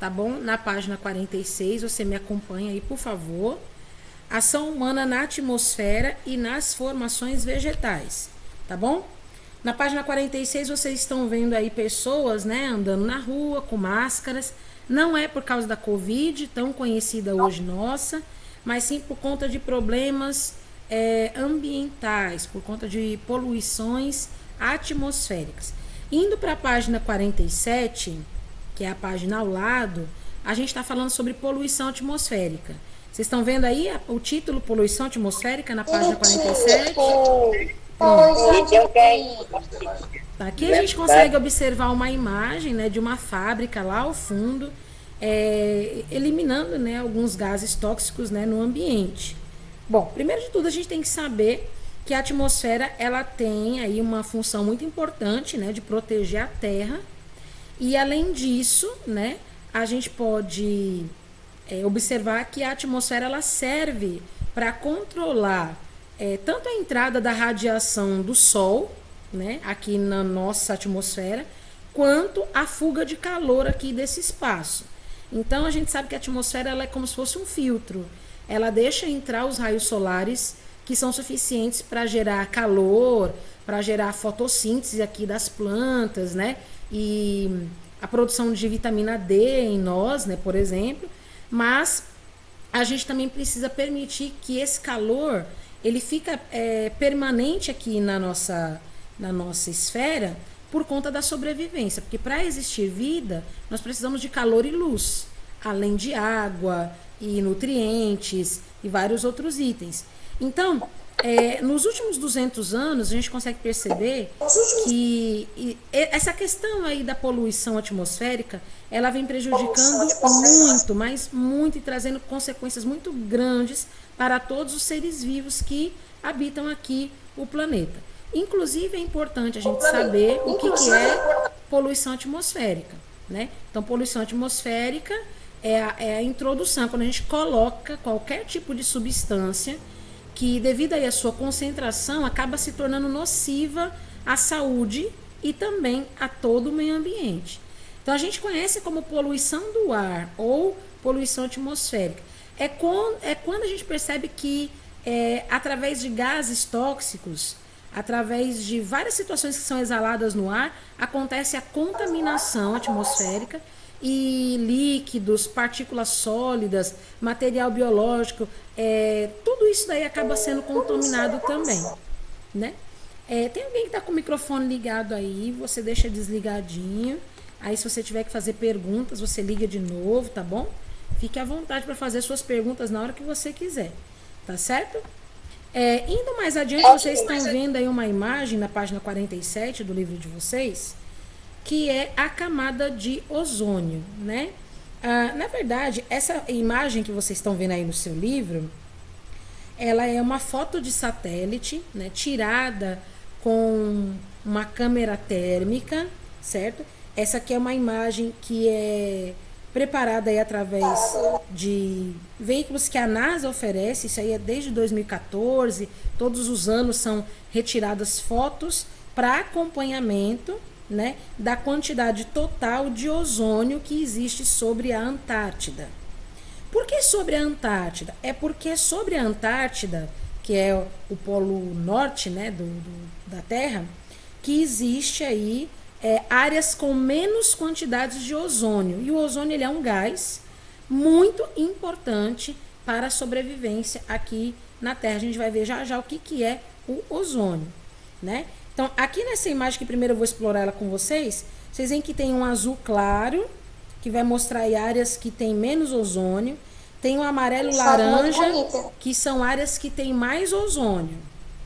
tá bom? Na página 46, você me acompanha aí, por favor. Ação humana na atmosfera e nas formações vegetais, tá bom? Na página 46, vocês estão vendo aí pessoas, né, andando na rua com máscaras. Não é por causa da Covid, tão conhecida hoje nossa, mas sim por conta de problemas ambientais, por conta de poluições atmosféricas. Indo para a página 47, que é a página ao lado, a gente está falando sobre poluição atmosférica. Vocês estão vendo aí o título Poluição Atmosférica na página 47? Aqui a gente consegue observar uma imagem, né, de uma fábrica lá ao fundo, eliminando, né, alguns gases tóxicos, né, no ambiente. Bom, primeiro de tudo a gente tem que saber que a atmosfera ela tem aí uma função muito importante, né, de proteger a Terra. E além disso, né, a gente pode observar que a atmosfera ela serve para controlar tanto a entrada da radiação do Sol, né, aqui na nossa atmosfera, quanto a fuga de calor aqui desse espaço. Então a gente sabe que a atmosfera ela é como se fosse um filtro. Ela deixa entrar os raios solares que são suficientes para gerar calor, para gerar fotossíntese aqui das plantas, né? E a produção de vitamina D em nós, né, por exemplo. Mas a gente também precisa permitir que esse calor ele fica permanente aqui na nossa esfera por conta da sobrevivência. Porque para existir vida, nós precisamos de calor e luz, além de água e nutrientes e vários outros itens. Então, nos últimos 200 anos, a gente consegue perceber que essa questão aí da poluição atmosférica, ela vem prejudicando muito, mas muito, e trazendo consequências muito grandes para todos os seres vivos que habitam aqui o planeta. Inclusive, é importante a gente saber o que é poluição atmosférica, né? Então, poluição atmosférica é a introdução, quando a gente coloca qualquer tipo de substância que, devido aí à sua concentração, acaba se tornando nociva à saúde e também a todo o meio ambiente. Então, a gente conhece como poluição do ar ou poluição atmosférica. É quando a gente percebe que, através de gases tóxicos, através de várias situações que são exaladas no ar, acontece a contaminação atmosférica e líquidos, partículas sólidas, material biológico, tudo isso daí acaba sendo contaminado também, né? Tem alguém que está com o microfone ligado aí, você deixa desligadinho. Aí, se você tiver que fazer perguntas, você liga de novo, tá bom? Fique à vontade para fazer suas perguntas na hora que você quiser, tá certo? Indo mais adiante, vocês estão vendo aí uma imagem na página 47 do livro de vocês, que é a camada de ozônio, né? Na verdade, essa imagem que vocês estão vendo aí no seu livro, ela é uma foto de satélite, né, tirada com uma câmera térmica, certo? Essa aqui é uma imagem que é preparada aí através de veículos que a NASA oferece. Isso aí é desde 2014, todos os anos são retiradas fotos para acompanhamento, né, da quantidade total de ozônio que existe sobre a Antártida. Por que sobre a Antártida? É porque sobre a Antártida, que é o polo norte, né, da Terra, que existe aí áreas com menos quantidades de ozônio. E o ozônio ele é um gás muito importante para a sobrevivência aqui na Terra. A gente vai ver já já o que é o ozônio, né? Então, aqui nessa imagem, que primeiro eu vou explorar ela com vocês, vocês veem que tem um azul claro, que vai mostrar aí áreas que tem menos ozônio. Tem um amarelo e laranja, que são áreas que tem mais ozônio,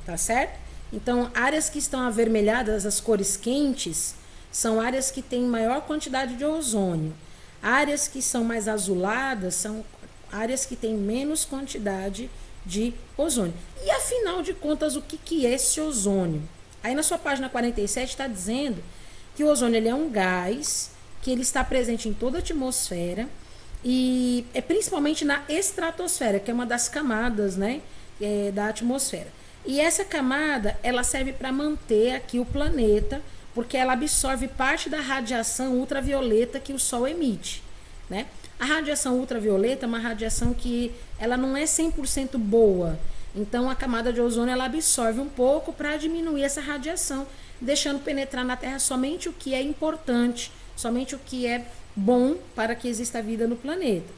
tá certo? Então, áreas que estão avermelhadas, as cores quentes, são áreas que têm maior quantidade de ozônio. Áreas que são mais azuladas são áreas que têm menos quantidade de ozônio. E, afinal de contas, o que é esse ozônio? Aí na sua página 47 está dizendo que o ozônio ele é um gás, que ele está presente em toda a atmosfera e principalmente na estratosfera, que é uma das camadas, né, da atmosfera. E essa camada ela serve para manter aqui o planeta, porque ela absorve parte da radiação ultravioleta que o Sol emite, né? A radiação ultravioleta é uma radiação que ela não é 100% boa. Então, a camada de ozônio ela absorve um pouco para diminuir essa radiação, deixando penetrar na Terra somente o que é importante, somente o que é bom para que exista vida no planeta.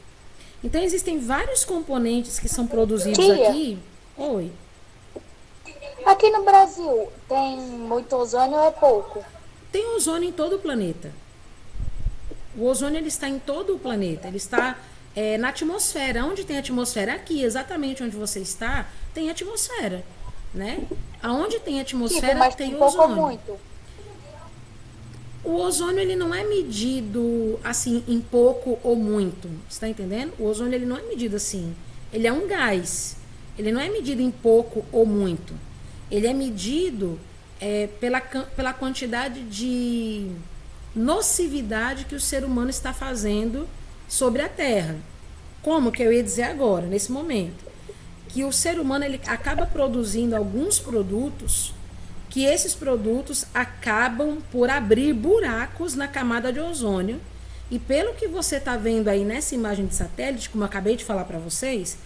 Então, existem vários componentes que são produzidos Tia, aqui. Oi. aqui no Brasil tem muito ozônio ou é pouco? Tem ozônio em todo o planeta. O ozônio ele está em todo o planeta. Ele está na atmosfera. Onde tem atmosfera? Aqui, exatamente onde você está, tem atmosfera, né? Aonde tem Tipo, atmosfera, mas tem tem pouco ou ozônio. muito? O ozônio ele não é medido assim em pouco ou muito. Você está entendendo? O ozônio ele não é medido assim. Ele é um gás. Ele não é medido em pouco ou muito. Ele é medido pela quantidade de nocividade que o ser humano está fazendo sobre a Terra. Como que eu ia dizer agora, nesse momento? Que o ser humano ele acaba produzindo alguns produtos que esses produtos acabam por abrir buracos na camada de ozônio. E pelo que você está vendo aí nessa imagem de satélite, como eu acabei de falar para vocês,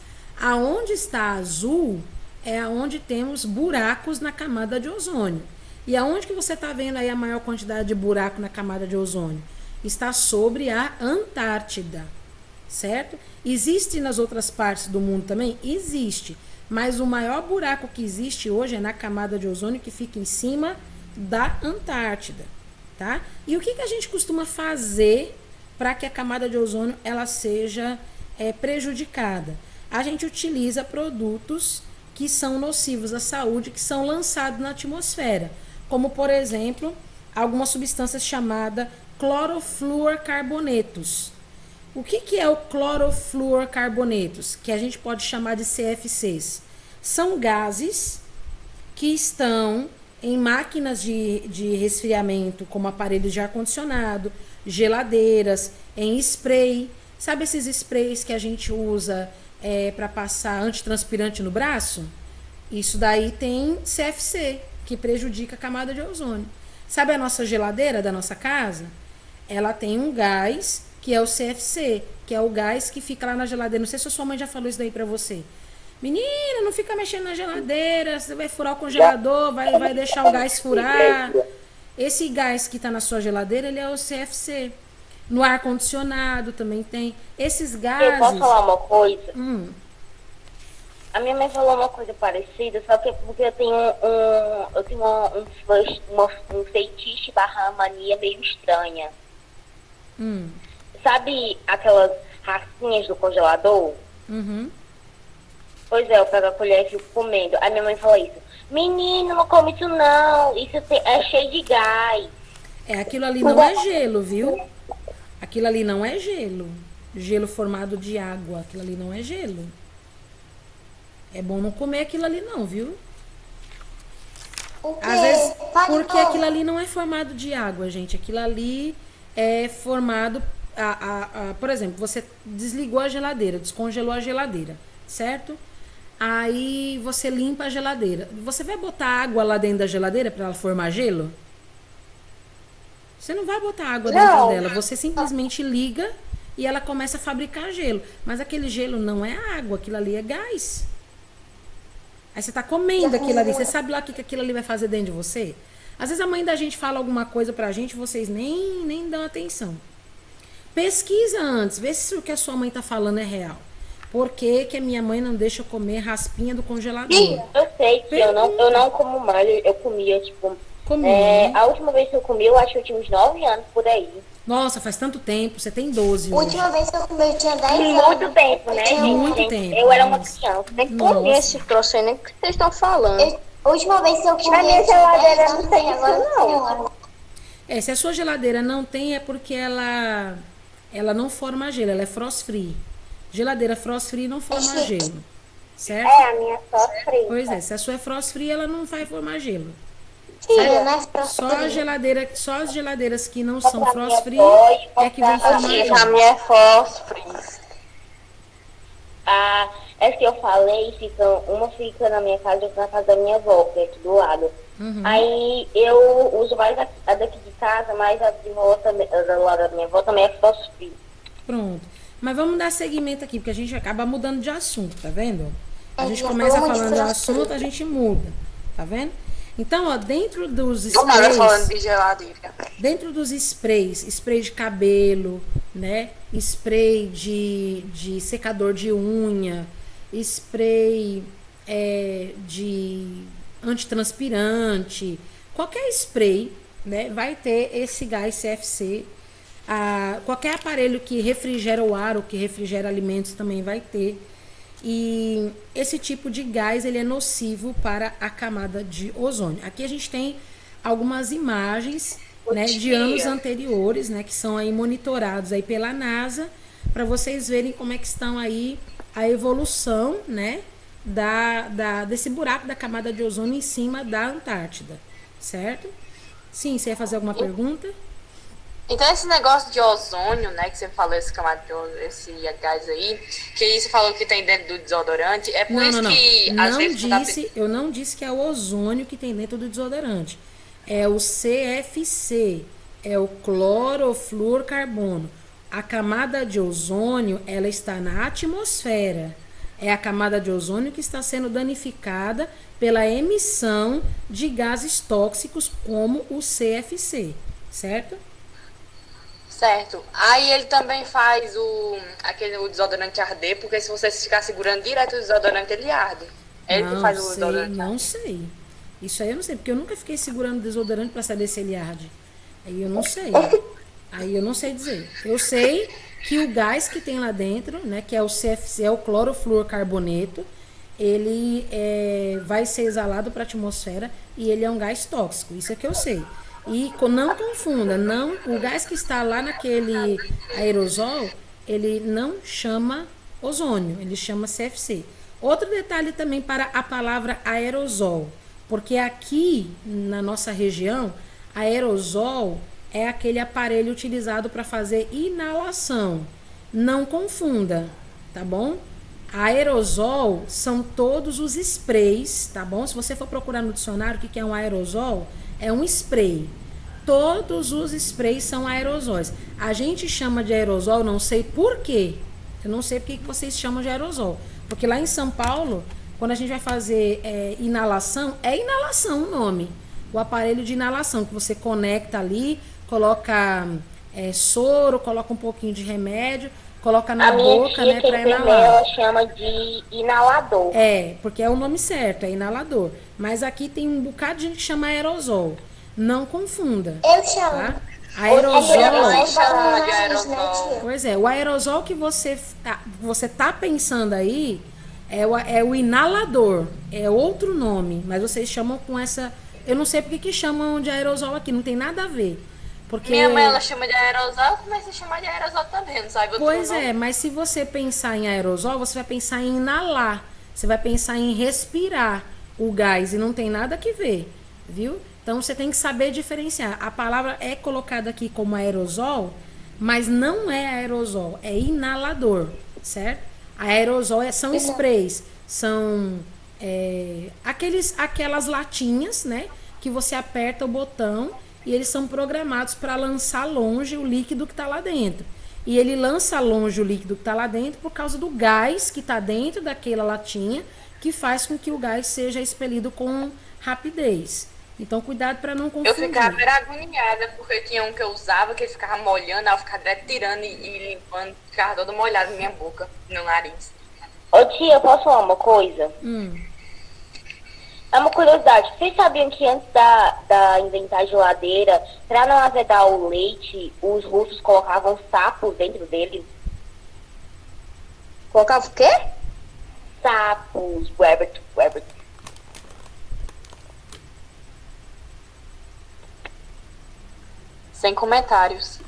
aonde está azul é aonde temos buracos na camada de ozônio. E aonde que você está vendo aí a maior quantidade de buraco na camada de ozônio? Está sobre a Antártida, certo? Existe nas outras partes do mundo também? Existe. Mas o maior buraco que existe hoje é na camada de ozônio que fica em cima da Antártida, tá? E o que a gente costuma fazer para que a camada de ozônio ela seja prejudicada? A gente utiliza produtos que são nocivos à saúde, que são lançados na atmosfera, como, por exemplo, algumas substâncias chamadas clorofluorcarbonetos. O que é o clorofluorcarbonetos? Que a gente pode chamar de CFCs. São gases que estão em máquinas de resfriamento, como aparelhos de ar-condicionado, geladeiras, em spray. Sabe esses sprays que a gente usa para passar antitranspirante no braço? Isso daí tem CFC, que prejudica a camada de ozônio. Sabe a nossa geladeira da nossa casa? Ela tem um gás que é o CFC, que é o gás que fica lá na geladeira. Não sei se a sua mãe já falou isso daí pra você. Menina, não fica mexendo na geladeira, você vai furar o congelador, vai deixar o gás furar. Esse gás que tá na sua geladeira, ele é o CFC. No ar-condicionado também tem. Esses gases... Eu posso falar uma coisa? Hum. A minha mãe falou uma coisa parecida, só que é porque eu tenho um feitiço barra mania meio estranha. Sabe aquelas rasquinhas do congelador? Uhum. Pois é, eu pego a colher e fico comendo. Aí minha mãe fala isso. Menino, não come isso não. Isso é cheio de gás. Aquilo ali não é gelo, viu? Aquilo ali não é gelo. Gelo formado de água. Aquilo ali não é gelo. É bom não comer aquilo ali não, viu? Às vezes, porque aquilo ali não é formado de água, gente. Aquilo ali é formado... por exemplo, você desligou a geladeira, descongelou a geladeira, certo? Aí você limpa a geladeira. Você vai botar água lá dentro da geladeira para ela formar gelo? Você não vai botar água dentro dela. Você simplesmente liga e ela começa a fabricar gelo. Mas aquele gelo não é água, aquilo ali é gás. Aí você tá comendo aquilo ali. Você sabe lá o que aquilo ali vai fazer dentro de você? Às vezes a mãe da gente fala alguma coisa pra gente, vocês nem dão atenção. Pesquisa antes, vê se o que a sua mãe tá falando é real. Por que que a minha mãe não deixa eu comer raspinha do congelador? Eu sei que eu não como mais, eu comia, tipo... A última vez que eu comi, eu acho que eu tinha uns 9 anos por aí. Nossa, faz tanto tempo, você tem 12 A hoje. última vez que eu comi, eu tinha 10 anos. Muito tempo, né, gente? Muito tempo. Eu era uma criança. Nem comi esse troço aí, nem o que vocês estão falando. A última vez que eu comi, Na minha eu tinha 10 geladeira anos, não tem agora isso, eu tenho anos. Se a sua geladeira não tem, é porque ela não forma gelo, ela é frost free. Geladeira frost free não forma gelo, certo? A minha só fria. Pois é, se a sua é frost free, ela não vai formar gelo. Filha, né? Só as geladeiras que não são pra frost free minha avó e é que vão formar A gelo. minha é fósforo. Essa que eu falei, uma fica na minha casa e outra na casa da minha avó, que é aqui do lado. Aí eu uso mais a daqui de casa, mas a de volta, do lado da minha avó também é fósforo. Pronto. Mas vamos dar seguimento aqui, porque a gente acaba mudando de assunto, tá vendo? A gente já começa falamos de falando do frost assunto, free. a gente muda, tá vendo? Então, ó, dentro dos Do nada falando sprays, de geladeira. dentro dos sprays, spray de cabelo, né? Spray de secador de unha, spray de antitranspirante, qualquer spray, né? Vai ter esse gás CFC. Qualquer aparelho que refrigera o ar ou que refrigera alimentos também vai ter. E esse tipo de gás ele é nocivo para a camada de ozônio. Aqui a gente tem algumas imagens, né, de anos anteriores, né, que são aí monitorados aí pela NASA, para vocês verem como é que estão aí a evolução, né, desse buraco da camada de ozônio em cima da Antártida, certo? Sim, você ia fazer alguma pergunta? Então, esse negócio de ozônio, né, que você falou, esse camada de esse gás aí, que você falou que tem dentro do desodorante, é por isso que, às vezes... Eu não disse que é o ozônio que tem dentro do desodorante. É o CFC, é o clorofluorcarbono. A camada de ozônio, ela está na atmosfera. É a camada de ozônio que está sendo danificada pela emissão de gases tóxicos como o CFC, certo? Certo. Aí ele também faz o desodorante arder, porque se você ficar segurando direto o desodorante, ele arde. É ele que faz o desodorante. Não sei. Isso aí eu não sei, porque eu nunca fiquei segurando desodorante para saber se ele arde. Aí eu não sei. Aí eu não sei dizer. Eu sei que o gás que tem lá dentro, né, que é o CFC, é o clorofluorcarboneto, ele vai ser exalado para a atmosfera e ele é um gás tóxico. Isso é que eu sei. E não confunda, o gás que está lá naquele aerosol, ele não chama ozônio, ele chama CFC. Outro detalhe também para a palavra aerosol, porque aqui na nossa região, aerosol é aquele aparelho utilizado para fazer inalação. Não confunda, tá bom? Aerosol são todos os sprays, tá bom? Se você for procurar no dicionário o que é um aerosol, é um spray. Todos os sprays são aerosóis. A gente chama de aerosol, não sei por quê. Eu não sei por que vocês chamam de aerosol. Porque lá em São Paulo, quando a gente vai fazer inalação, é inalação o nome. O aparelho de inalação, que você conecta ali, coloca soro, coloca um pouquinho de remédio, coloca na boca, né, para inalar. Ela chama de inalador. Porque é o nome certo, é inalador. Mas aqui tem um bocado de gente que chama aerosol. Não confunda. Eu chamo. Tá? Aerosol. Pois O aerosol que você tá pensando aí é o inalador. É outro nome, mas vocês chamam com essa... Eu não sei porque que chamam de aerosol aqui, não tem nada a ver. Porque... Minha mãe, ela chama de aerosol, mas se chamar de aerosol também, não sabe outro nome. Mas se você pensar em aerosol, você vai pensar em inalar. Você vai pensar em respirar o gás e não tem nada que ver, viu? Então você tem que saber diferenciar. A palavra é colocada aqui como aerosol, mas não é aerosol, é inalador, certo? Aerosol são sprays, são aquelas latinhas, né? Que você aperta o botão e eles são programados para lançar longe o líquido que está lá dentro. E ele lança longe o líquido que está lá dentro por causa do gás que está dentro daquela latinha, que faz com que o gás seja expelido com rapidez. Então, cuidado para não confundir. Eu ficava agoniada, porque tinha um que eu usava, que ele ficava molhando, aí eu ficava tirando e limpando, ficava todo molhado na minha boca, no nariz. Ô tia, eu posso falar uma coisa? É uma curiosidade. Vocês sabiam que antes da inventar a geladeira, para não azedar o leite, os russos colocavam sapos dentro deles? Colocava o quê? Sapos, rabbit. Sem comentários.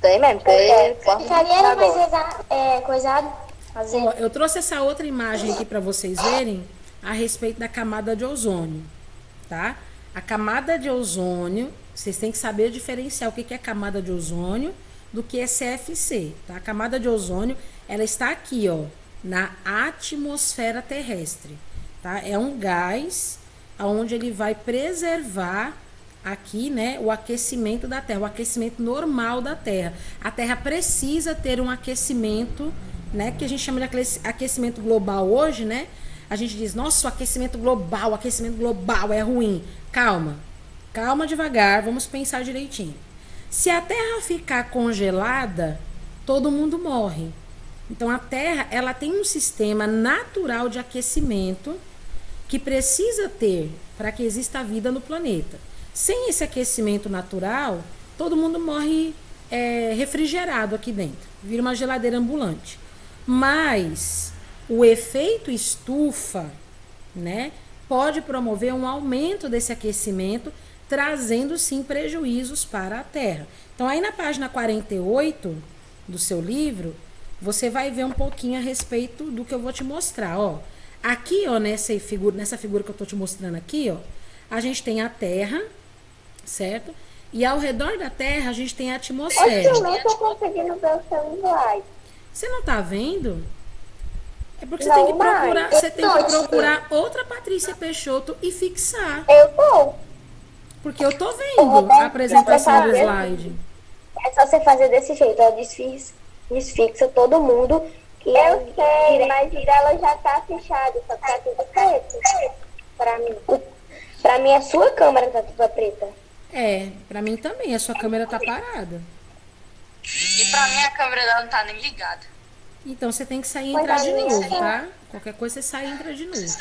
Tem mesmo, Ficaria mais coisado. Ó, eu trouxe essa outra imagem aqui para vocês verem a respeito da camada de ozônio, tá? A camada de ozônio, vocês têm que saber diferenciar o que é camada de ozônio do que é CFC, tá? A camada de ozônio, ela está aqui, ó, na atmosfera terrestre, tá? É um gás onde ele vai preservar aqui, né, o aquecimento da Terra, o aquecimento normal da Terra. A Terra precisa ter um aquecimento, né, que a gente chama de aquecimento global hoje, né? A gente diz, nossa, o aquecimento global é ruim. Calma, calma devagar, vamos pensar direitinho. Se a Terra ficar congelada, todo mundo morre. Então a Terra, ela tem um sistema natural de aquecimento que precisa ter para que exista vida no planeta. Sem esse aquecimento natural, todo mundo morre refrigerado aqui dentro. Vira uma geladeira ambulante. Mas o efeito estufa, né, pode promover um aumento desse aquecimento, trazendo sim prejuízos para a Terra. Então aí na página 48 do seu livro, você vai ver um pouquinho a respeito do que eu vou te mostrar, ó. Aqui, ó, nessa figura que eu tô te mostrando aqui, ó, a gente tem a Terra, certo? E ao redor da Terra a gente tem a atmosfera. Eu não tô conseguindo ver o seu slide. Você não tá vendo? É porque Não, você tem que procurar outra Patrícia Peixoto e fixar. Eu tô. Porque eu tô vendo a apresentação do slide. É só você fazer desse jeito, ó, desfixa todo mundo. Que eu sei, mas ela já tá fechada, só tá tudo preto. Pra mim, a sua câmera tá toda preta. É, pra mim também, a sua câmera tá parada. E pra mim a câmera dela não tá nem ligada. Então você tem que sair e entrar de novo, tá? Qualquer coisa você sai e entra de novo,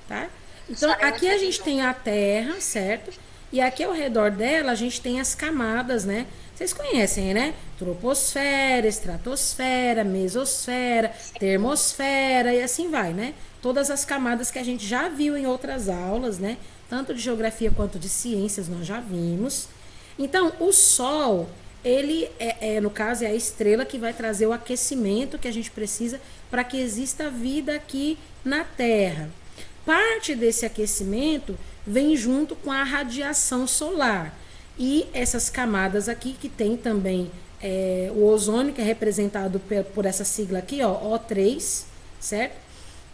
tá? Então aqui a gente tem a Terra, certo? E aqui ao redor dela a gente tem as camadas, né? Vocês conhecem, né? Troposfera, estratosfera, mesosfera, termosfera e assim vai, né? Todas as camadas que a gente já viu em outras aulas, né? Tanto de geografia quanto de ciências nós já vimos. Então, o Sol, ele no caso, é a estrela que vai trazer o aquecimento que a gente precisa para que exista vida aqui na Terra. Parte desse aquecimento vem junto com a radiação solar. E essas camadas aqui, que tem também o ozônio, que é representado por essa sigla aqui, ó, O3, certo?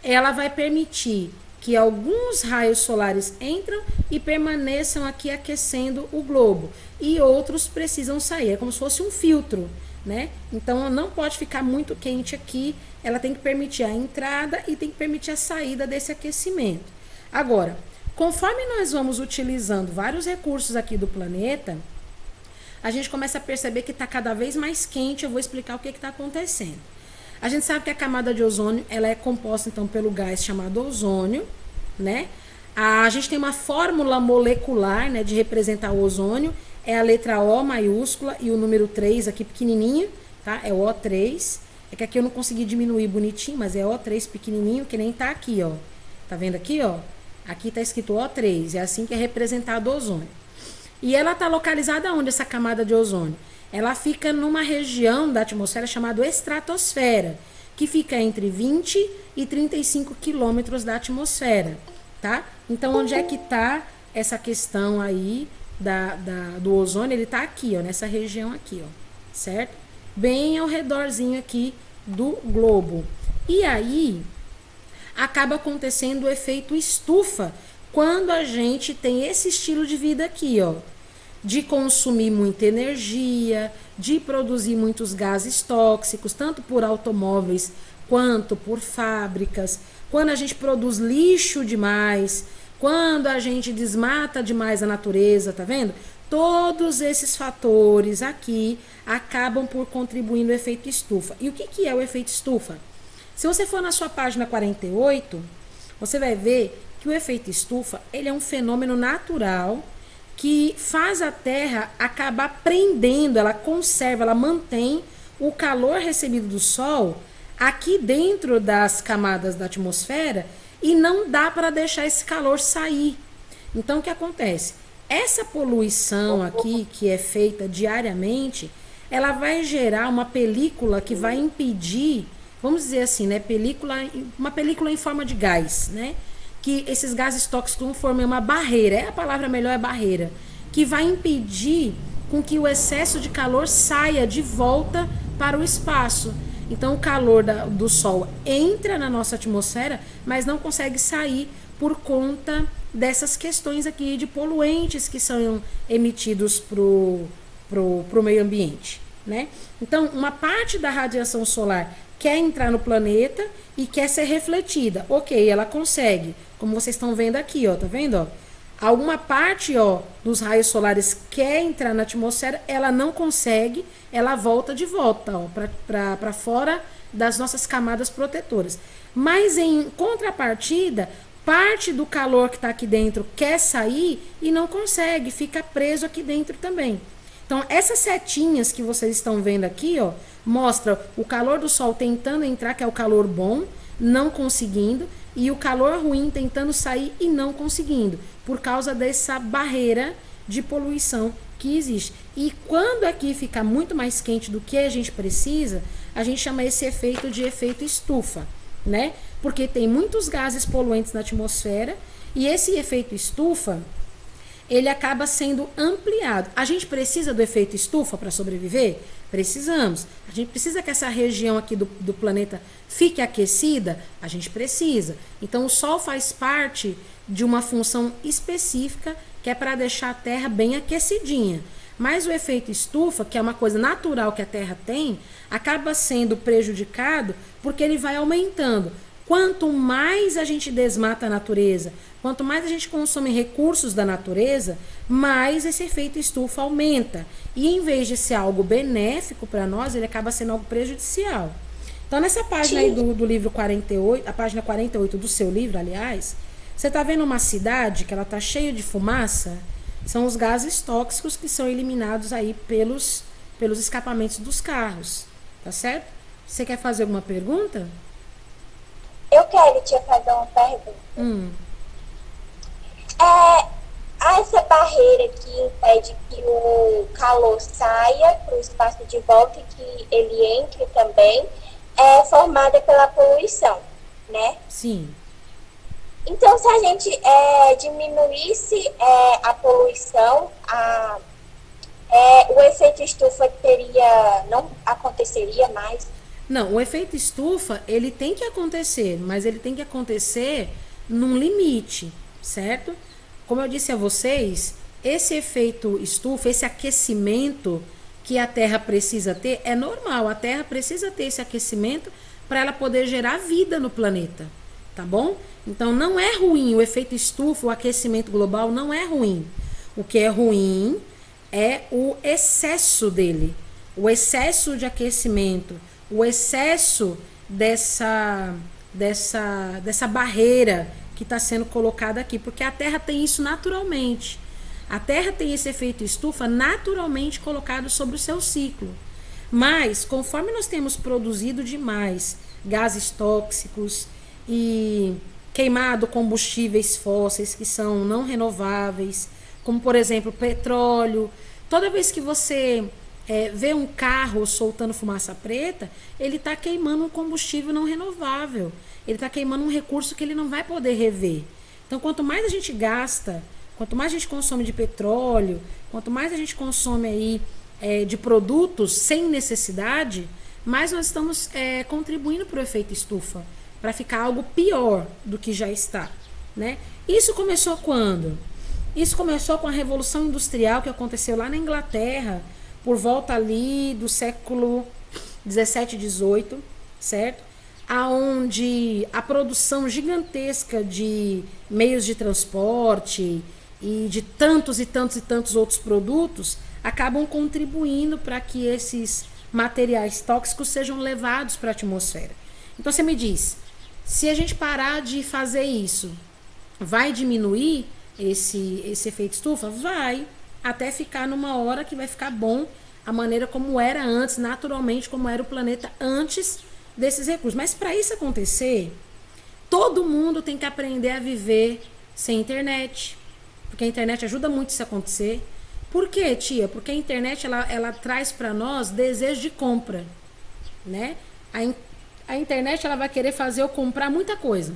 Ela vai permitir que alguns raios solares entram e permaneçam aqui aquecendo o globo. E outros precisam sair, é como se fosse um filtro, né? Então não pode ficar muito quente aqui, ela tem que permitir a entrada e tem que permitir a saída desse aquecimento. Agora, conforme nós vamos utilizando vários recursos aqui do planeta, a gente começa a perceber que está cada vez mais quente. Eu vou explicar o que está acontecendo. A gente sabe que a camada de ozônio, ela é composta então pelo gás chamado ozônio, né? A gente tem uma fórmula molecular, né, de representar o ozônio, é a letra O maiúscula e o número 3 aqui pequenininho, tá? É o O3. É que aqui eu não consegui diminuir bonitinho, mas é O3 pequenininho, que nem tá aqui, ó. Tá vendo aqui, ó? Aqui tá escrito O3, é assim que é representado o ozônio. E ela tá localizada onde, essa camada de ozônio? Ela fica numa região da atmosfera chamada estratosfera, que fica entre 20 e 35 quilômetros da atmosfera, tá? Então, onde é que tá essa questão aí do ozônio? Ele tá aqui, ó, nessa região aqui, ó, certo? Bem ao redorzinho aqui do globo. E aí, acaba acontecendo o efeito estufa, quando a gente tem esse estilo de vida aqui, ó, de consumir muita energia, de produzir muitos gases tóxicos, tanto por automóveis quanto por fábricas, quando a gente produz lixo demais, quando a gente desmata demais a natureza, tá vendo? Todos esses fatores aqui acabam por contribuir no efeito estufa. E o que é o efeito estufa? Se você for na sua página 48, você vai ver que o efeito estufa, ele é um fenômeno natural que faz a Terra acabar prendendo, ela conserva, ela mantém o calor recebido do Sol aqui dentro das camadas da atmosfera e não dá para deixar esse calor sair. Então, o que acontece? Essa poluição aqui, que é feita diariamente, ela vai gerar uma película que vai impedir, vamos dizer assim, né, uma película em forma de gás, né? Que esses gases tóxicos vão formar uma barreira, a palavra melhor é barreira, que vai impedir com que o excesso de calor saia de volta para o espaço. Então o calor do Sol entra na nossa atmosfera, mas não consegue sair por conta dessas questões aqui de poluentes que são emitidos pro meio ambiente, né? Então, uma parte da radiação solar quer entrar no planeta e quer ser refletida. Ok, ela consegue, como vocês estão vendo aqui, ó, tá vendo, ó? Alguma parte, ó, dos raios solares quer entrar na atmosfera, ela não consegue, ela volta de volta, ó, para fora das nossas camadas protetoras. Mas em contrapartida, parte do calor que está aqui dentro quer sair e não consegue, fica preso aqui dentro também. Então, essas setinhas que vocês estão vendo aqui, ó, mostra o calor do sol tentando entrar, que é o calor bom, não conseguindo, e o calor ruim tentando sair e não conseguindo, por causa dessa barreira de poluição que existe. E quando aqui fica muito mais quente do que a gente precisa, a gente chama esse efeito de efeito estufa, né? Porque tem muitos gases poluentes na atmosfera e esse efeito estufa, ele acaba sendo ampliado. A gente precisa do efeito estufa para sobreviver? Precisamos. A gente precisa que essa região aqui do planeta fique aquecida? A gente precisa. Então, o Sol faz parte de uma função específica que é para deixar a Terra bem aquecidinha. Mas o efeito estufa, que é uma coisa natural que a Terra tem, acaba sendo prejudicado porque ele vai aumentando. Quanto mais a gente desmata a natureza, quanto mais a gente consome recursos da natureza, mais esse efeito estufa aumenta. E em vez de ser algo benéfico para nós, ele acaba sendo algo prejudicial. Então, nessa página aí do livro 48, a página 48 do seu livro, aliás, você está vendo uma cidade que ela está cheia de fumaça? São os gases tóxicos que são eliminados aí pelos escapamentos dos carros. Tá certo? Você quer fazer alguma pergunta? Eu quero te fazer uma pergunta. Essa barreira que impede que o calor saia para o espaço de volta e que ele entre também é formada pela poluição, né? Sim. Então, se a gente diminuísse a poluição, o efeito estufa não aconteceria mais? Não, o efeito estufa, ele tem que acontecer, mas ele tem que acontecer num limite, certo? Como eu disse a vocês, esse efeito estufa, esse aquecimento que a Terra precisa ter, é normal. A Terra precisa ter esse aquecimento para ela poder gerar vida no planeta, tá bom? Então, não é ruim o efeito estufa, o aquecimento global não é ruim. O que é ruim é o excesso dele, o excesso de aquecimento, o excesso dessa barreira que está sendo colocada aqui, porque a Terra tem isso naturalmente. A Terra tem esse efeito estufa naturalmente colocado sobre o seu ciclo. Mas, conforme nós temos produzido demais gases tóxicos e queimado combustíveis fósseis que são não renováveis, como, por exemplo, petróleo, toda vez que você vê um carro soltando fumaça preta, ele está queimando um combustível não renovável. Ele está queimando um recurso que ele não vai poder rever. Então, quanto mais a gente gasta, quanto mais a gente consome de petróleo, quanto mais a gente consome aí de produtos sem necessidade, mais nós estamos contribuindo para o efeito estufa, para ficar algo pior do que já está, né? Isso começou quando? Isso começou com a Revolução Industrial que aconteceu lá na Inglaterra, por volta ali do século 17 e 18, certo? Aonde a produção gigantesca de meios de transporte e de tantos e tantos e tantos outros produtos acabam contribuindo para que esses materiais tóxicos sejam levados para a atmosfera. Então você me diz, se a gente parar de fazer isso, vai diminuir esse efeito estufa? Vai, até ficar numa hora que vai ficar bom a maneira como era antes, naturalmente, como era o planeta antes desses recursos. Mas para isso acontecer, todo mundo tem que aprender a viver sem internet, porque a internet ajuda muito isso a acontecer. Por quê, tia? Porque a internet ela traz para nós desejo de compra, né? A internet ela vai querer fazer eu comprar muita coisa,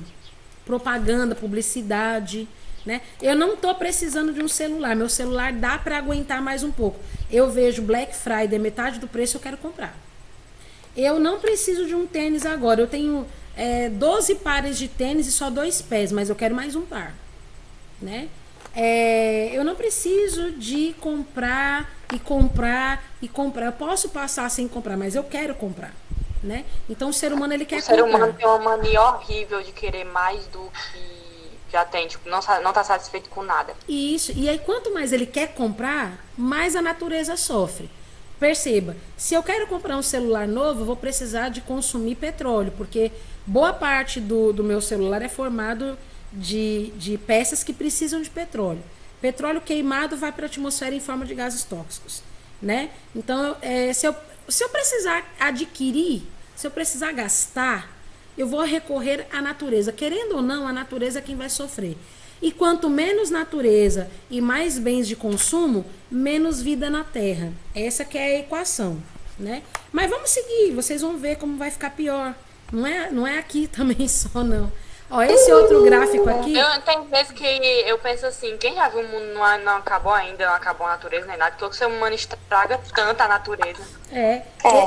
propaganda, publicidade, né? Eu não tô precisando de um celular, meu celular dá para aguentar mais um pouco. Eu vejo Black Friday, metade do preço, eu quero comprar. Eu não preciso de um tênis agora, eu tenho 12 pares de tênis e só 2 pés, mas eu quero mais um par. né? Eu não preciso de comprar e comprar e comprar. Eu posso passar sem comprar, mas eu quero comprar, né? Então o ser humano ele quer comprar. O ser humano tem uma mania horrível de querer mais do que já tem, tipo, não tá satisfeito com nada. Isso. E aí quanto mais ele quer comprar, mais a natureza sofre. Perceba, se eu quero comprar um celular novo, eu vou precisar de consumir petróleo, porque boa parte do meu celular é formado de peças que precisam de petróleo. Petróleo queimado vai para a atmosfera em forma de gases tóxicos, né? Então, se eu precisar adquirir, se eu precisar gastar, eu vou recorrer à natureza. Querendo ou não, a natureza é quem vai sofrer. E quanto menos natureza e mais bens de consumo, menos vida na Terra. Essa que é a equação, né? Mas vamos seguir, vocês vão ver como vai ficar pior. Não é aqui também só, não. Ó, esse outro gráfico aqui... Tem vezes que eu penso assim, quem já viu o mundo não acabou ainda, não acabou a natureza nem nada, que o ser humano estraga tanto a natureza.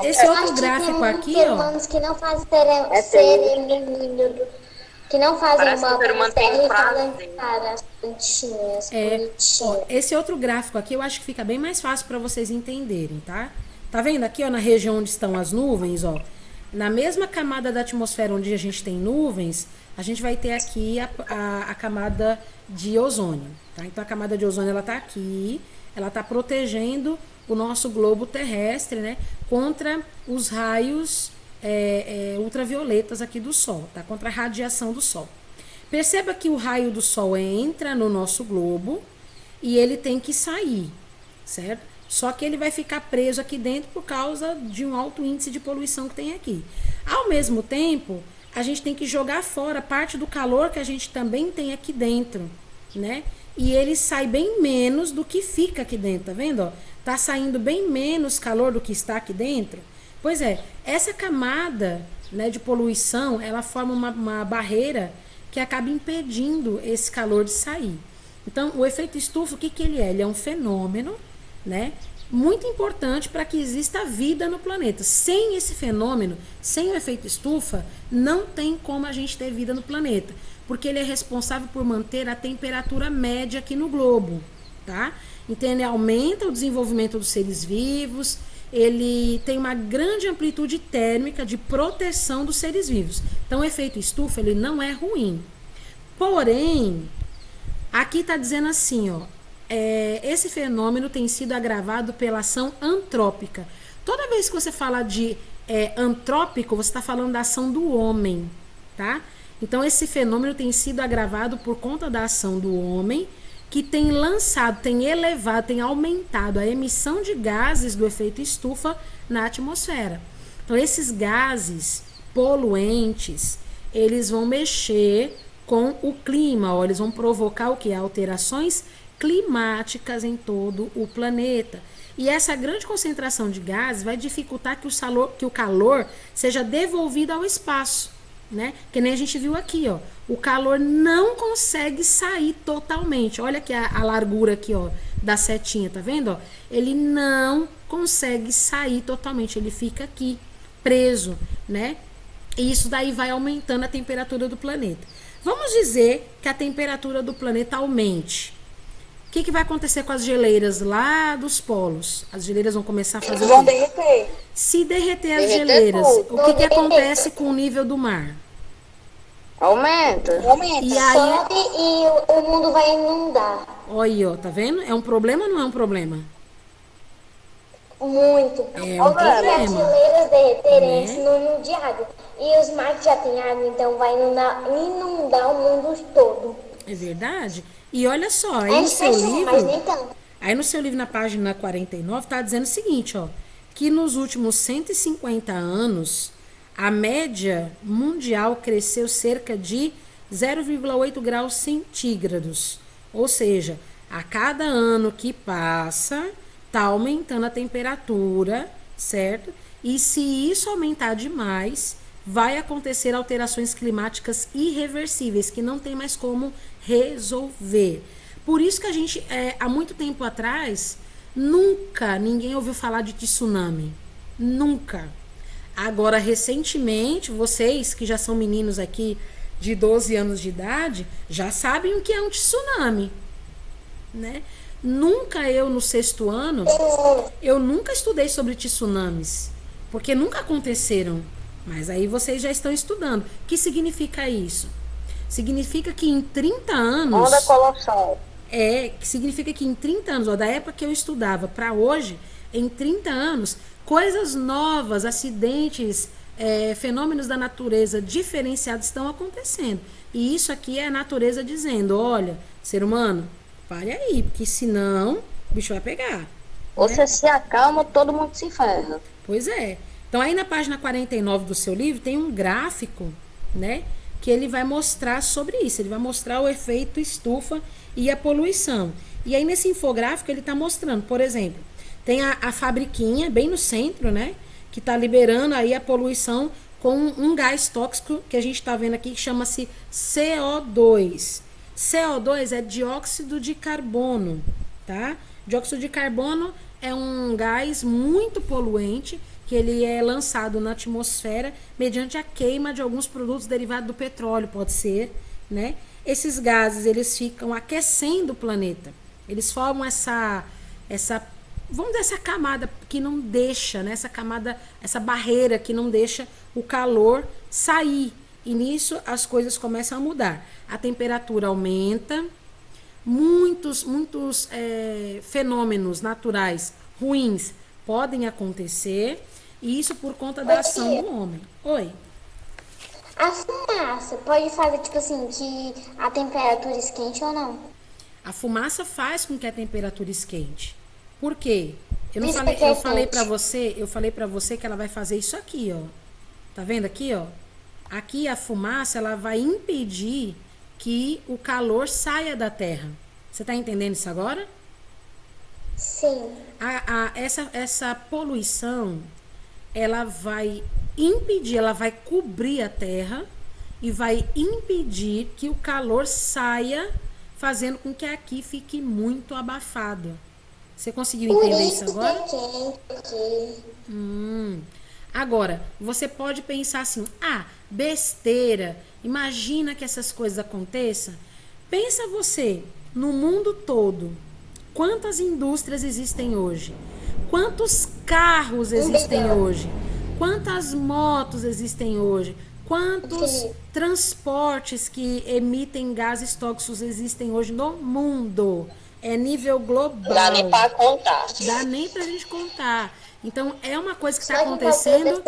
Esse outro gráfico aqui, ó... humanos que não fazem cerimônia, que não fazem Parece uma que o ser humano tem terra e prazer. para as plantinhas, Ó, esse outro gráfico aqui eu acho que fica bem mais fácil para vocês entenderem, tá? Tá vendo aqui, ó, na região onde estão as nuvens, ó? Na mesma camada da atmosfera onde a gente tem nuvens, a gente vai ter aqui a camada de ozônio, tá? Então a camada de ozônio ela tá aqui, ela tá protegendo o nosso globo terrestre, né? Contra os raios ultravioletas aqui do Sol, tá? Contra a radiação do Sol. Perceba que o raio do Sol entra no nosso globo e ele tem que sair, certo? Só que ele vai ficar preso aqui dentro por causa de um alto índice de poluição que tem aqui. Ao mesmo tempo, a gente tem que jogar fora parte do calor que a gente também tem aqui dentro, né? E ele sai bem menos do que fica aqui dentro, tá vendo? Ó? Tá saindo bem menos calor do que está aqui dentro. Pois é, essa camada, né, de poluição, ela forma uma barreira que acaba impedindo esse calor de sair. Então, o efeito estufa, o que ele é? Ele é um fenômeno, né, muito importante para que exista vida no planeta. Sem esse fenômeno, sem o efeito estufa, não tem como a gente ter vida no planeta, porque ele é responsável por manter a temperatura média aqui no globo, tá? Então, ele aumenta o desenvolvimento dos seres vivos, ele tem uma grande amplitude térmica de proteção dos seres vivos. Então, o efeito estufa, ele não é ruim. Porém, aqui está dizendo assim, ó, esse fenômeno tem sido agravado pela ação antrópica. Toda vez que você fala de antrópico, você está falando da ação do homem, tá? Então, esse fenômeno tem sido agravado por conta da ação do homem, que tem lançado, tem elevado, tem aumentado a emissão de gases do efeito estufa na atmosfera. Então, esses gases poluentes, eles vão mexer com o clima, ó, eles vão provocar o quê? Alterações climáticas em todo o planeta. E essa grande concentração de gases vai dificultar que o calor seja devolvido ao espaço, né? Que nem a gente viu aqui, ó. O calor não consegue sair totalmente. Olha aqui a largura aqui, ó, da setinha, tá vendo? Ó? Ele não consegue sair totalmente, ele fica aqui preso, né? E isso daí vai aumentando a temperatura do planeta. Vamos dizer que a temperatura do planeta aumente. O que vai acontecer com as geleiras lá dos polos? As geleiras vão começar a fazer o quê? Vão derreter. Se derreter as geleiras, o que acontece com o nível do mar? Aumenta. E aí, Sobe e o mundo vai inundar. olha aí, ó, tá vendo? É um problema ou não é um problema? Muito. É um Se as problema, geleiras derreterem, né? é sinônimo de água. E os mares já têm água, então vai inundar o mundo todo. É verdade? E olha só, aí A no gente seu faz isso, mas nem livro, tanto. aí no seu livro, na página 49, tá dizendo o seguinte, ó, que nos últimos 150 anos, a média mundial cresceu cerca de 0,8 graus centígrados. Ou seja, a cada ano que passa, tá aumentando a temperatura, certo? E se isso aumentar demais, vai acontecer alterações climáticas irreversíveis, que não tem mais como resolver. Por isso que a gente, há muito tempo atrás, nunca ninguém ouviu falar de tsunami. Nunca. Agora, recentemente, vocês que já são meninos aqui de 12 anos de idade já sabem o que é um tsunami, né? Nunca eu, no 6º ano, eu nunca estudei sobre tsunamis, porque nunca aconteceram. Mas aí vocês já estão estudando. O que significa isso? Significa que em 30 anos... Onda colossal. Significa que em 30 anos, ó, da época que eu estudava para hoje, em 30 anos, coisas novas, acidentes, fenômenos da natureza diferenciados estão acontecendo. E isso aqui é a natureza dizendo, olha, ser humano, pare aí, porque senão o bicho vai pegar. Você se acalma, todo mundo se ferra. Pois é. Então aí na página 49 do seu livro tem um gráfico, né, que ele vai mostrar sobre isso. Ele vai mostrar o efeito estufa e a poluição. E aí nesse infográfico ele está mostrando, por exemplo, tem a fabriquinha bem no centro, né, que está liberando aí a poluição com um gás tóxico que a gente está vendo aqui que chama-se CO2. CO2 é dióxido de carbono, tá? Dióxido de carbono é um gás muito poluente que ele é lançado na atmosfera mediante a queima de alguns produtos derivados do petróleo, pode ser, né? Esses gases, eles ficam aquecendo o planeta. Eles formam vamos dizer, essa camada que não deixa, né? Essa barreira que não deixa o calor sair. E nisso as coisas começam a mudar. A temperatura aumenta, muitos fenômenos naturais ruins podem acontecer, e isso por conta da ação do homem. Oi. A fumaça pode fazer, tipo assim, que a temperatura esquente ou não? A fumaça faz com que a temperatura esquente. Por quê? Eu falei para você que ela vai fazer isso aqui, ó. Tá vendo aqui, ó? Aqui a fumaça, ela vai impedir que o calor saia da Terra. Você tá entendendo isso agora? Sim. Essa poluição, ela vai impedir, ela vai cobrir a Terra e vai impedir que o calor saia, fazendo com que aqui fique muito abafado. Você conseguiu entender isso agora? Agora, você pode pensar assim, besteira, imagina que essas coisas aconteçam. Pensa você, no mundo todo, quantas indústrias existem hoje? Quantos carros existem hoje? Quantas motos existem hoje? Quantos transportes que emitem gases tóxicos existem hoje no mundo? É nível global. Dá nem para contar. Dá nem pra gente contar. Então, é uma coisa que está acontecendo.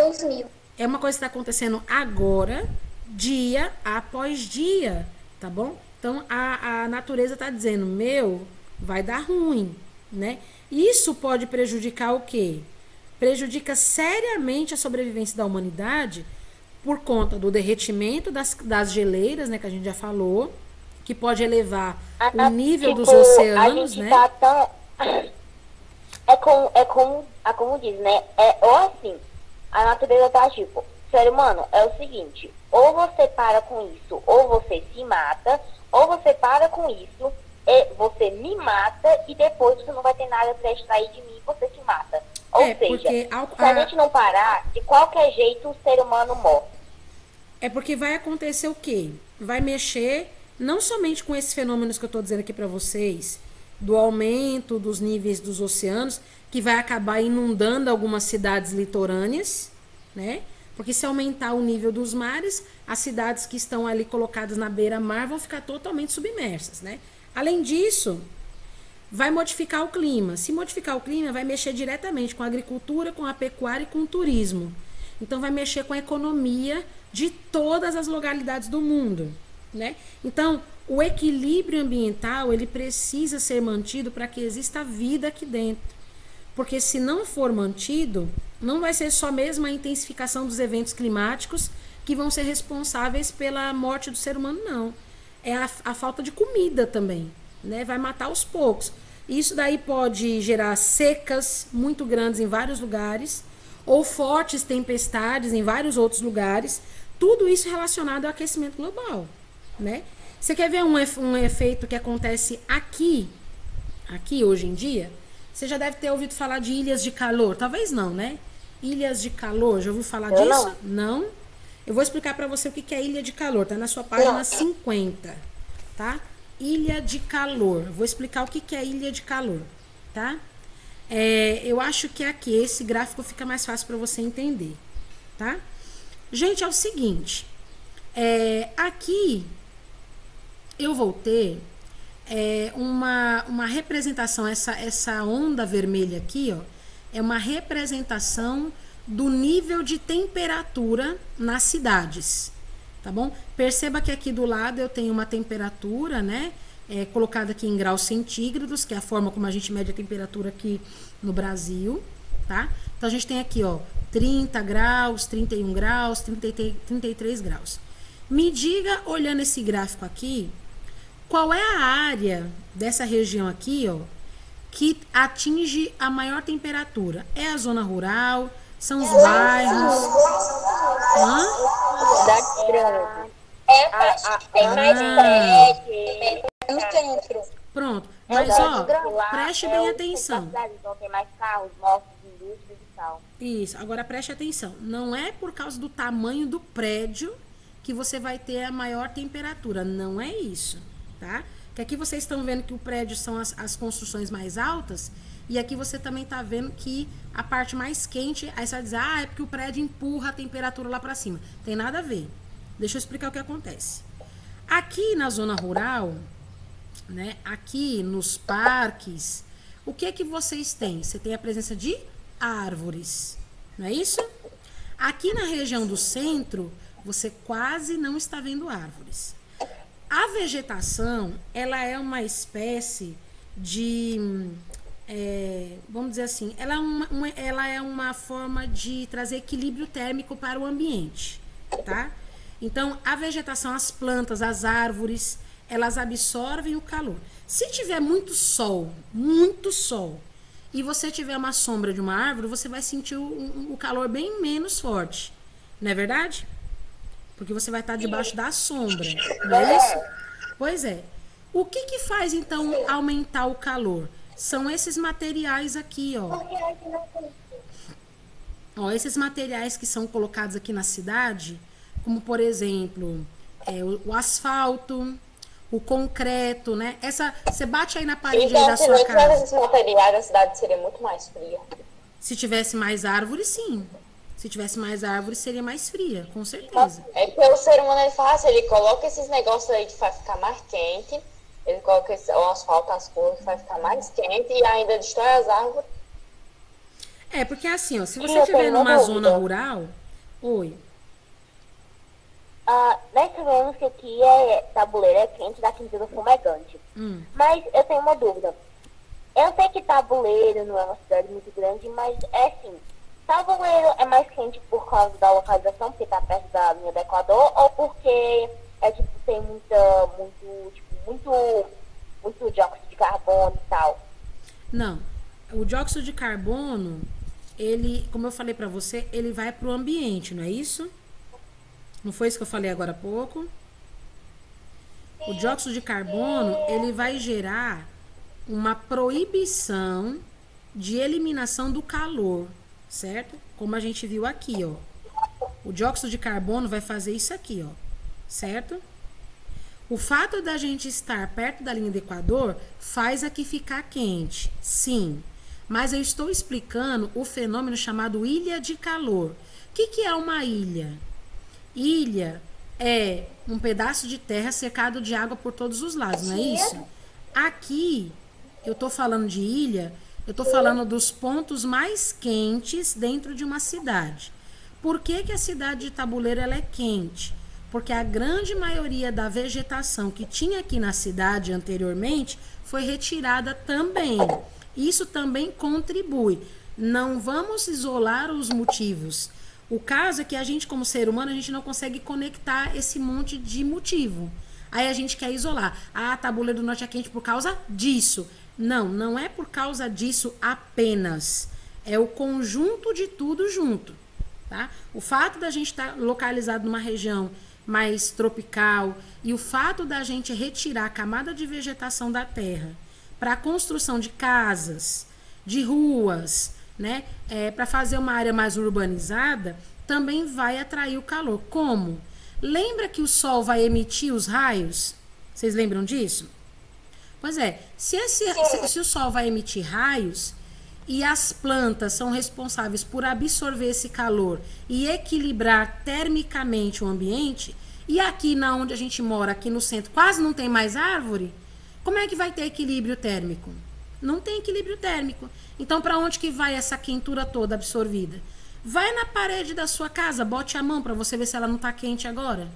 É uma coisa que está acontecendo agora, dia após dia, tá bom? Então, a natureza está dizendo, vai dar ruim, né? Isso pode prejudicar o quê? Prejudica seriamente a sobrevivência da humanidade por conta do derretimento das geleiras, né, que a gente já falou, que pode elevar o nível dos oceanos, né? Como diz, né? Ou assim, a natureza tá tipo, ser humano, é o seguinte, ou você para com isso, ou você se mata, ou você para com isso, e você me mata, e depois você não vai ter nada para extrair de mim e você se mata. Ou seja, se a gente não parar, de qualquer jeito o ser humano morre. É porque vai acontecer o quê? Vai mexer não somente com esses fenômenos que eu estou dizendo aqui para vocês, do aumento dos níveis dos oceanos, que vai acabar inundando algumas cidades litorâneas, né? Porque se aumentar o nível dos mares, as cidades que estão ali colocadas na beira-mar vão ficar totalmente submersas, né? Além disso, vai modificar o clima. Se modificar o clima, vai mexer diretamente com a agricultura, com a pecuária e com o turismo. Então, vai mexer com a economia de todas as localidades do mundo, né? Então, o equilíbrio ambiental, ele precisa ser mantido para que exista vida aqui dentro. Porque se não for mantido, não vai ser só mesmo a intensificação dos eventos climáticos que vão ser responsáveis pela morte do ser humano, não. É a falta de comida também, né? Vai matar aos poucos. Isso daí pode gerar secas muito grandes em vários lugares, ou fortes tempestades em vários outros lugares. Tudo isso relacionado ao aquecimento global, né? Você quer ver um efeito que acontece aqui hoje em dia? Você já deve ter ouvido falar de ilhas de calor. Talvez não, né? Ilhas de calor, já ouviu falar disso? Não. Eu vou explicar para você o que é ilha de calor. Tá na sua página 50, tá? Ilha de calor. Vou explicar o que é ilha de calor, tá? Eu acho que aqui esse gráfico fica mais fácil para você entender, tá? Gente, é o seguinte. Aqui eu vou ter uma representação. Essa onda vermelha aqui, ó, é uma representação do nível de temperatura nas cidades, tá bom? Perceba que aqui do lado eu tenho uma temperatura, né, colocada aqui em graus centígrados, que é a forma como a gente mede a temperatura aqui no Brasil, tá? Então a gente tem aqui, ó, 30 graus, 31 graus, 33 graus. Me diga, olhando esse gráfico aqui, qual é a área dessa região aqui, ó, que atinge a maior temperatura? É a zona rural? São os bairros? Cidade grande. Tem mais prédio, no centro. Pronto. Mas, ó, preste bem atenção. Então tem mais carros, motos, indústrias e tal. Isso. Agora preste atenção. Não é por causa do tamanho do prédio que você vai ter a maior temperatura. Não é isso, tá? Que aqui vocês estão vendo que o prédio são as construções mais altas. E aqui você também tá vendo que a parte mais quente, aí você vai dizer, é porque o prédio empurra a temperatura lá para cima. Tem nada a ver. Deixa eu explicar o que acontece. Aqui na zona rural, né, aqui nos parques, o que vocês têm? Você tem a presença de árvores, não é isso? Aqui na região do centro, você quase não está vendo árvores. A vegetação, ela é uma espécie de... vamos dizer assim, ela é uma forma de trazer equilíbrio térmico para o ambiente, tá? Então, a vegetação, as plantas, as árvores, elas absorvem o calor. Se tiver muito sol, e você tiver uma sombra de uma árvore, você vai sentir o calor bem menos forte, não é verdade? Porque você vai estar debaixo da sombra, não é isso? Pois é. O que faz, então, aumentar o calor? São esses materiais aqui, ó. Ó, esses materiais que são colocados aqui na cidade, como, por exemplo, o asfalto, o concreto, né? Você bate aí na parede Então, aí da se sua não tivesse casa. esses materiais, a cidade seria muito mais fria. Se tivesse mais árvores, sim. Se tivesse mais árvores, seria mais fria, com certeza. É que o ser humano, ele faz, ele coloca esses negócios aí que vai ficar mais quente, ele coloca o asfalto, as coisas, vai ficar mais quente e ainda destrói as árvores. Porque assim, ó, se E você eu estiver tenho uma numa dúvida. zona rural... Oi. Nós sabemos que aqui é tabuleiro, é quente, da quinta do fumegante. Mas eu tenho uma dúvida. Eu sei que tabuleiro não é uma cidade muito grande, mas é assim, tabuleiro é mais quente por causa da localização, porque tá perto da linha do Equador, ou porque tem muito dióxido de carbono e tal? Não. O dióxido de carbono, ele, como eu falei pra você, ele vai pro ambiente, não é isso? Não foi isso que eu falei agora há pouco? O dióxido de carbono, ele vai gerar uma proibição de eliminação do calor, certo? Como a gente viu aqui, ó. O dióxido de carbono vai fazer isso aqui, ó, certo? O fato da gente estar perto da linha do Equador faz aqui ficar quente, sim. Mas eu estou explicando o fenômeno chamado ilha de calor. O que é uma ilha? Ilha é um pedaço de terra cercado de água por todos os lados, não é isso? Aqui, eu tô falando de ilha, eu tô falando dos pontos mais quentes dentro de uma cidade. Por que a cidade de Tabuleiro ela é quente? Porque a grande maioria da vegetação que tinha aqui na cidade anteriormente foi retirada também. Isso também contribui. Não vamos isolar os motivos. O caso é que a gente, como ser humano, a gente não consegue conectar esse monte de motivo. Aí a gente quer isolar. Tabuleiro do Norte é quente por causa disso. Não, não é por causa disso apenas. É o conjunto de tudo junto. Tá? O fato da gente estar localizado numa região mais tropical e o fato da gente retirar a camada de vegetação da terra para a construção de casas, de ruas, né, para fazer uma área mais urbanizada, também vai atrair o calor. Como? Lembra que o sol vai emitir os raios? Vocês lembram disso? Pois é, se o sol vai emitir raios e as plantas são responsáveis por absorver esse calor e equilibrar termicamente o ambiente, e aqui na onde a gente mora, aqui no centro, quase não tem mais árvore, como é que vai ter equilíbrio térmico? Não tem equilíbrio térmico. Então, para onde que vai essa quentura toda absorvida? Vai na parede da sua casa, bote a mão para você ver se ela não está quente agora.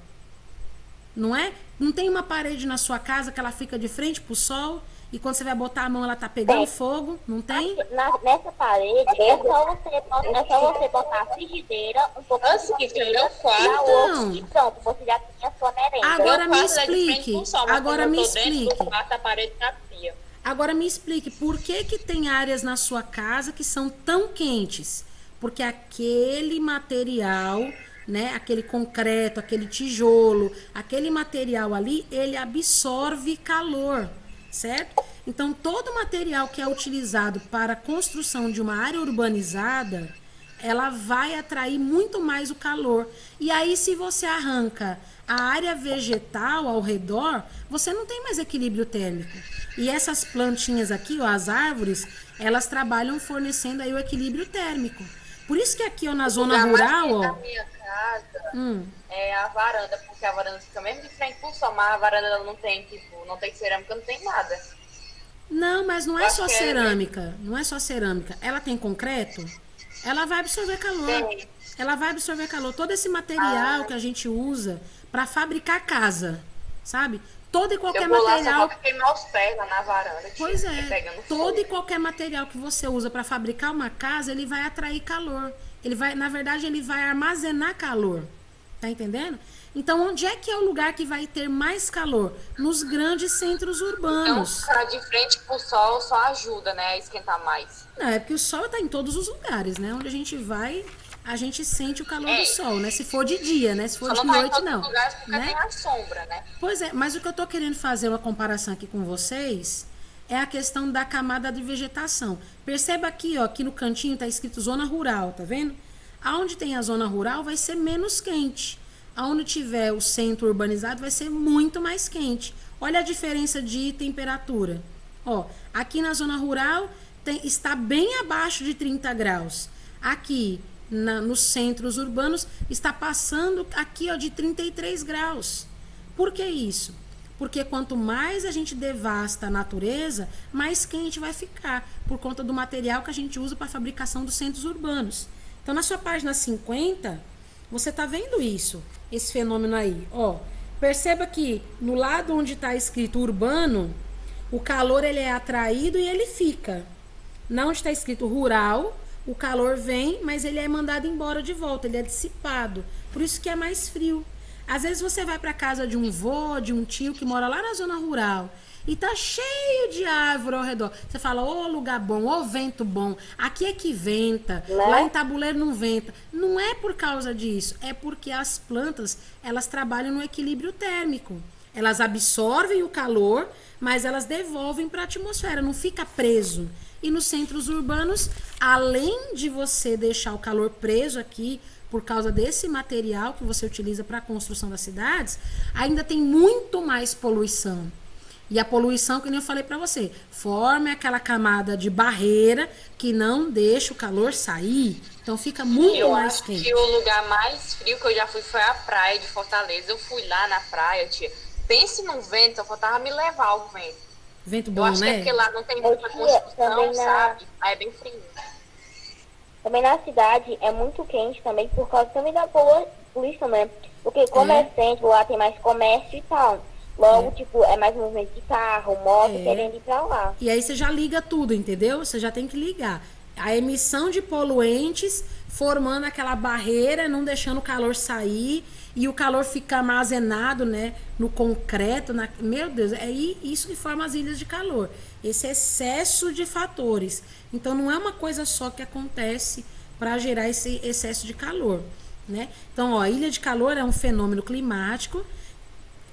Não é? Não tem uma parede na sua casa que ela fica de frente pro sol e quando você vai botar a mão ela tá pegando fogo? Não tem? Nessa parede é só você botar a frigideira, um pouco de frigideira, Então, e pronto, você já tem a sua merenda. Agora me explique. Agora me explique. A parede tá fria. Agora me explique, por que que tem áreas na sua casa que são tão quentes? Porque aquele material, né, aquele concreto, aquele tijolo, aquele material ali, ele absorve calor, certo? Então, todo material que é utilizado para a construção de uma área urbanizada, ela vai atrair muito mais o calor. E aí, se você arranca a área vegetal ao redor, você não tem mais equilíbrio térmico. E essas plantinhas aqui, ó, as árvores, elas trabalham fornecendo aí o equilíbrio térmico. Por isso que aqui, ó, na zona rural, ó... Na minha casa é a varanda, porque a varanda fica mesmo de frente pro sol, mas a varanda ela não tem, tipo, não tem cerâmica, não tem nada. Não, mas não é só cerâmica. Não é só cerâmica. Ela tem concreto, ela vai absorver calor. Tem. Ela vai absorver calor. Todo esse material que a gente usa para fabricar casa, sabe? Todo e qualquer Eu vou lá só material. pra queimar os pés lá na varanda. Pois tipo, é. pegando Todo fogo. e qualquer material que você usa para fabricar uma casa, ele vai atrair calor. Ele vai, na verdade, ele vai armazenar calor. Tá entendendo? Então, onde é que é o lugar que vai ter mais calor? Nos grandes centros Então, urbanos. ficar de frente pro sol só ajuda, né, a esquentar mais. Não, é porque o sol está em todos os lugares, né? Onde a gente vai, a gente sente o calor do sol, né? Se for de dia, né? Se for Só de não tá em noite, todos não. os lugares porque Né? tem a sombra, né? Pois é, mas o que eu tô querendo fazer uma comparação aqui com vocês é a questão da camada de vegetação. Perceba aqui, ó, aqui no cantinho tá escrito zona rural, tá vendo? Aonde tem a zona rural vai ser menos quente. Aonde tiver o centro urbanizado vai ser muito mais quente. Olha a diferença de temperatura. Ó, aqui na zona rural está bem abaixo de 30 graus. Aqui nos centros urbanos está passando aqui, ó, de 33 graus. Por que isso? Porque quanto mais a gente devasta a natureza, mais quente vai ficar, por conta do material que a gente usa para a fabricação dos centros urbanos. Então, na sua página 50, você está vendo isso, esse fenômeno aí. Ó, perceba que no lado onde está escrito urbano, o calor ele é atraído e ele fica. Na onde está escrito rural, o calor vem, mas ele é mandado embora de volta, ele é dissipado. Por isso que é mais frio. Às vezes você vai para casa de um vô, de um tio que mora lá na zona rural e tá cheio de árvore ao redor. Você fala, ô lugar bom, ô vento bom, aqui é que venta, lá em Tabuleiro não venta. Não é por causa disso, é porque as plantas, elas trabalham no equilíbrio térmico. Elas absorvem o calor, mas elas devolvem para a atmosfera, não fica preso. E nos centros urbanos, além de você deixar o calor preso aqui, por causa desse material que você utiliza para a construção das cidades, ainda tem muito mais poluição. E a poluição, que nem eu falei para você, forma aquela camada de barreira que não deixa o calor sair. Então fica muito mais quente. Que o lugar mais frio que eu já fui foi a praia de Fortaleza. Eu fui lá na praia, tia. Pense num vento, só faltava me levar o vento. Vento bom, eu acho né? que é porque lá não tem muita construção, sabe? Aí é bem frio. Também na cidade é muito quente também, por causa também da poluição, né? Porque como é centro, lá tem mais comércio e tal. Logo, tipo, é mais movimento de carro, moto, querendo ir pra lá. E aí você já liga tudo, entendeu? Você já tem que ligar. A emissão de poluentes formando aquela barreira, não deixando o calor sair, e o calor fica armazenado, né, no concreto. Meu Deus, é isso que forma as ilhas de calor. Esse excesso de fatores. Então, não é uma coisa só que acontece para gerar esse excesso de calor, né? Então, ó, ilha de calor é um fenômeno climático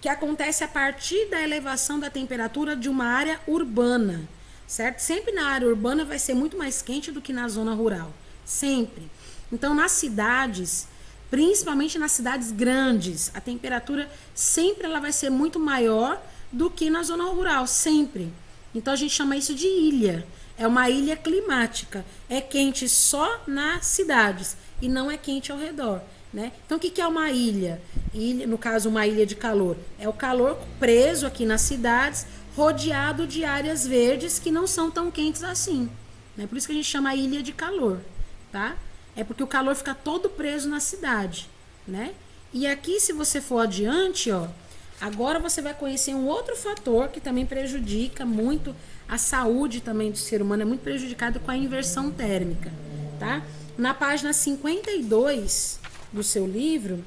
que acontece a partir da elevação da temperatura de uma área urbana, certo? Sempre na área urbana vai ser muito mais quente do que na zona rural, sempre. Então, nas cidades, Principalmente nas cidades grandes, a temperatura sempre ela vai ser muito maior do que na zona rural, sempre. Então a gente chama isso de ilha. É uma ilha climática. É quente só nas cidades e não é quente ao redor, né? Então o que é uma ilha? Ilha, no caso, uma ilha de calor. É o calor preso aqui nas cidades, rodeado de áreas verdes que não são tão quentes assim. Né? Por isso que a gente chama ilha de calor, tá? É porque o calor fica todo preso na cidade, né? E aqui, se você for adiante, ó, agora você vai conhecer um outro fator que também prejudica muito a saúde também do ser humano, é muito prejudicado com a inversão térmica, tá? Na página 52 do seu livro,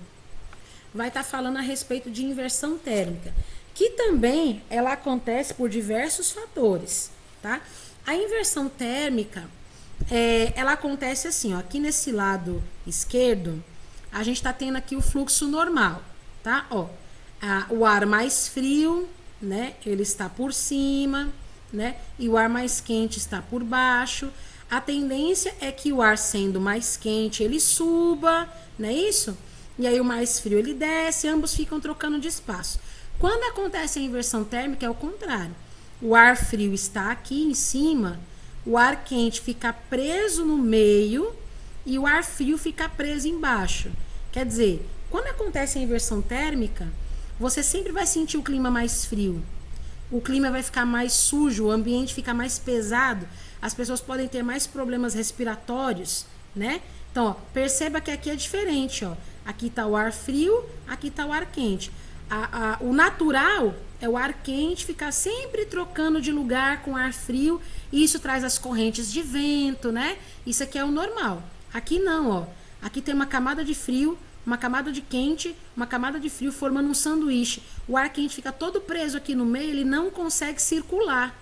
vai estar falando a respeito de inversão térmica, que também ela acontece por diversos fatores, tá? A inversão térmica, ela acontece assim, ó, aqui nesse lado esquerdo, a gente está tendo aqui o fluxo normal, tá? Ó, o ar mais frio, né? Ele está por cima, né? E o ar mais quente está por baixo. A tendência é que o ar sendo mais quente, ele suba, não é isso? E aí o mais frio ele desce, ambos ficam trocando de espaço. Quando acontece a inversão térmica, é o contrário. O ar frio está aqui em cima, o ar quente fica preso no meio e o ar frio fica preso embaixo. Quer dizer, quando acontece a inversão térmica, você sempre vai sentir o clima mais frio. O clima vai ficar mais sujo, o ambiente fica mais pesado, as pessoas podem ter mais problemas respiratórios, né? Então, ó, perceba que aqui é diferente, ó. Aqui está o ar frio, aqui está o ar quente. O natural é o ar quente ficar sempre trocando de lugar com ar frio, e isso traz as correntes de vento, né? Isso aqui é o normal. Aqui não, ó. Aqui tem uma camada de frio, uma camada de quente, uma camada de frio formando um sanduíche. O ar quente fica todo preso aqui no meio, ele não consegue circular.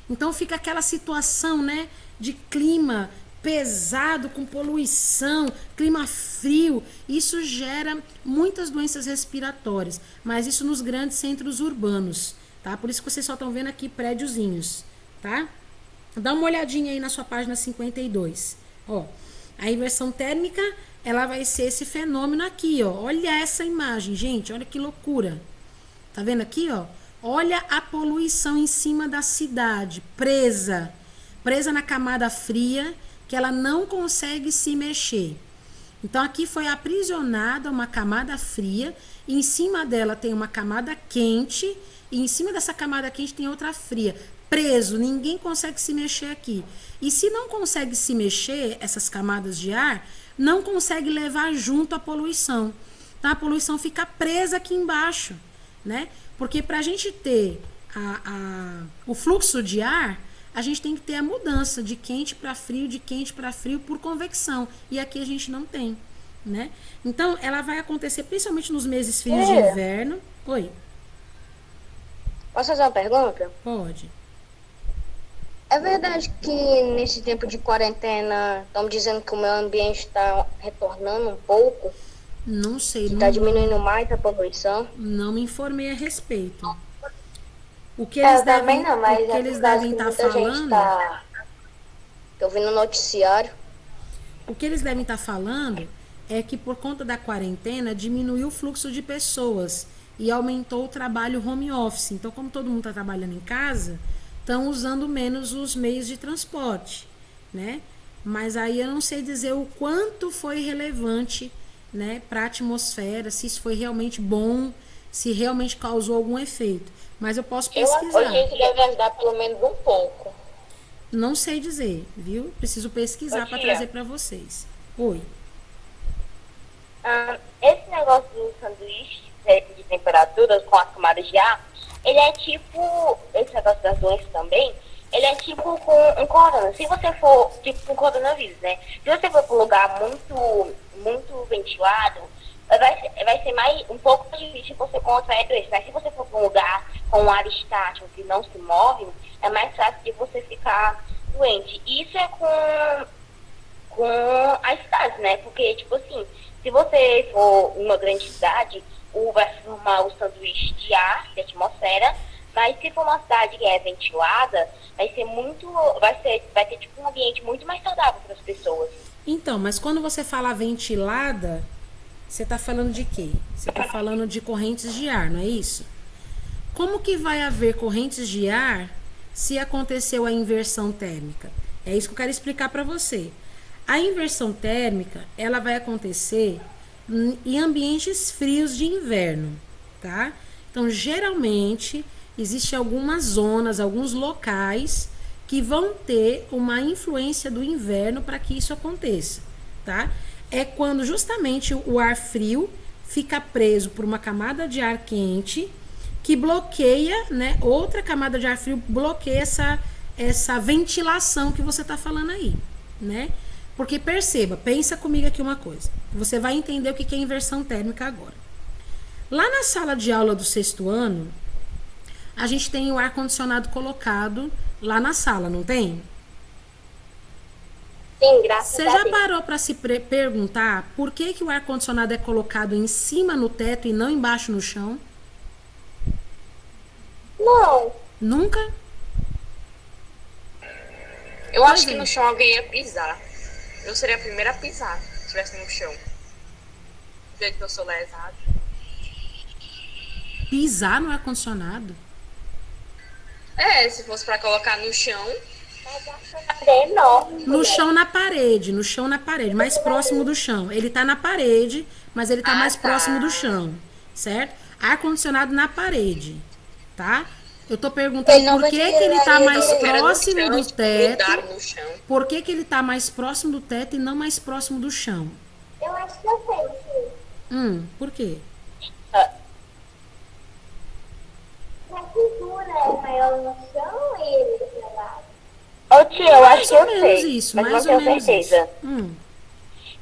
Então fica aquela situação, né, de clima pesado, com poluição, clima frio. Isso gera muitas doenças respiratórias, mas isso nos grandes centros urbanos, tá? Por isso que vocês só estão vendo aqui prédiozinhos, tá? Dá uma olhadinha aí na sua página 52. Ó, a inversão térmica, ela vai ser esse fenômeno aqui, ó. Olha essa imagem, gente, olha que loucura. Tá vendo aqui, ó? Olha a poluição em cima da cidade, presa na camada fria, que ela não consegue se mexer. Então aqui foi aprisionada uma camada fria, e em cima dela tem uma camada quente, e em cima dessa camada quente tem outra fria. Preso, ninguém consegue se mexer aqui. E se não consegue se mexer, essas camadas de ar, não consegue levar junto a poluição. Tá? A poluição fica presa aqui embaixo, né? Porque para a gente ter o fluxo de ar, a gente tem que ter a mudança de quente para frio, de quente para frio por convecção. E aqui a gente não tem, né? Então, ela vai acontecer principalmente nos meses frios de inverno. Oi. Posso fazer uma pergunta? Pode. É verdade que nesse tempo de quarentena estão dizendo que o meio ambiente está retornando um pouco? Não sei. Que está diminuindo mais a poluição? Não me informei a respeito. O que eles devem, não, mas o que eles devem estar falando... Estou ouvindo no noticiário. O que eles devem estar falando é que por conta da quarentena diminuiu o fluxo de pessoas e aumentou o trabalho home office. Então, como todo mundo está trabalhando em casa, estão usando menos os meios de transporte, né? Mas aí eu não sei dizer o quanto foi relevante, né, para a atmosfera, se isso foi realmente bom, se realmente causou algum efeito. Mas eu posso pesquisar. Eu acho que deve ajudar pelo menos um pouco. Não sei dizer, viu? Preciso pesquisar para trazer para vocês. Oi. Esse negócio do sanduíche de temperaturas com as camadas de ar, ele é tipo, esse negócio das doenças também, ele é tipo com um corona. Se você for, tipo um coronavírus, né? Se você for para um lugar muito ventilado, vai ser mais, um pouco mais difícil você contrair doença. Mas se você for para um lugar com um ar estático que não se move, é mais fácil de você ficar doente. Isso é com as cidades, né? Porque, tipo assim, se você for uma grande cidade, vai formar o sanduíche de ar, de atmosfera, mas se for uma cidade que é ventilada, vai ter tipo um ambiente muito mais saudável para as pessoas. Então, mas quando você fala ventilada, você está falando de quê? Você está falando de correntes de ar, não é isso? Como que vai haver correntes de ar se aconteceu a inversão térmica? É isso que eu quero explicar para você. A inversão térmica, ela vai acontecer em ambientes frios de inverno, tá? Então, geralmente, existem algumas zonas, alguns locais que vão ter uma influência do inverno para que isso aconteça, tá? É quando justamente o ar frio fica preso por uma camada de ar quente que bloqueia, né? Outra camada de ar frio bloqueia essa ventilação que você está falando aí, né? Porque perceba, pensa comigo aqui uma coisa. Você vai entender o que é inversão térmica agora. Lá na sala de aula do 6º ano, a gente tem o ar-condicionado colocado lá na sala, não tem? Sim, graças Você a já Deus. parou para se perguntar por que o ar-condicionado é colocado em cima no teto e não embaixo no chão? Não, Nunca? Eu Pois acho que é. no chão alguém ia pisar. Eu seria a primeira a pisar se estivesse no chão. Do jeito que eu sou lesado. Pisar no ar-condicionado? É, se fosse pra colocar no chão. é enorme. No chão, na parede, mais próximo do chão. Ele tá na parede, mas ele tá Ah, mais tá. próximo do chão, certo? Ar-condicionado na parede, tá? Eu tô perguntando Ele não por que vai que ele tá tirar mais ele Era no próximo chão, do tipo, teto. grudaram no chão. Por que que ele tá mais próximo do teto e não mais próximo do chão? Eu acho que eu sei. Por quê? A pintura é maior no chão e ele do lado. Ô tia, eu acho Mais que ou eu menos sei, isso, mas mais não ou tenho menos certeza. isso.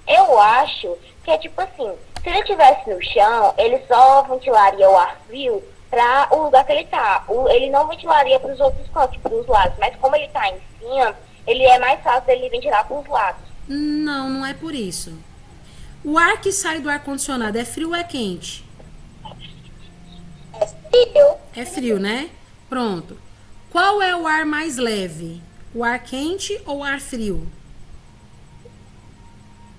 Eu acho que é tipo assim, se ele estivesse no chão, ele só ventilaria o ar frio para o lugar que ele tá. Ele não ventilaria para os outros cantos, para os lados. Mas como ele tá em cima, ele é mais fácil dele ventilar para os lados. Não, não é por isso. O ar que sai do ar-condicionado é frio ou é quente? É frio. É frio, né? Pronto. Qual é o ar mais leve? O ar quente ou o ar frio?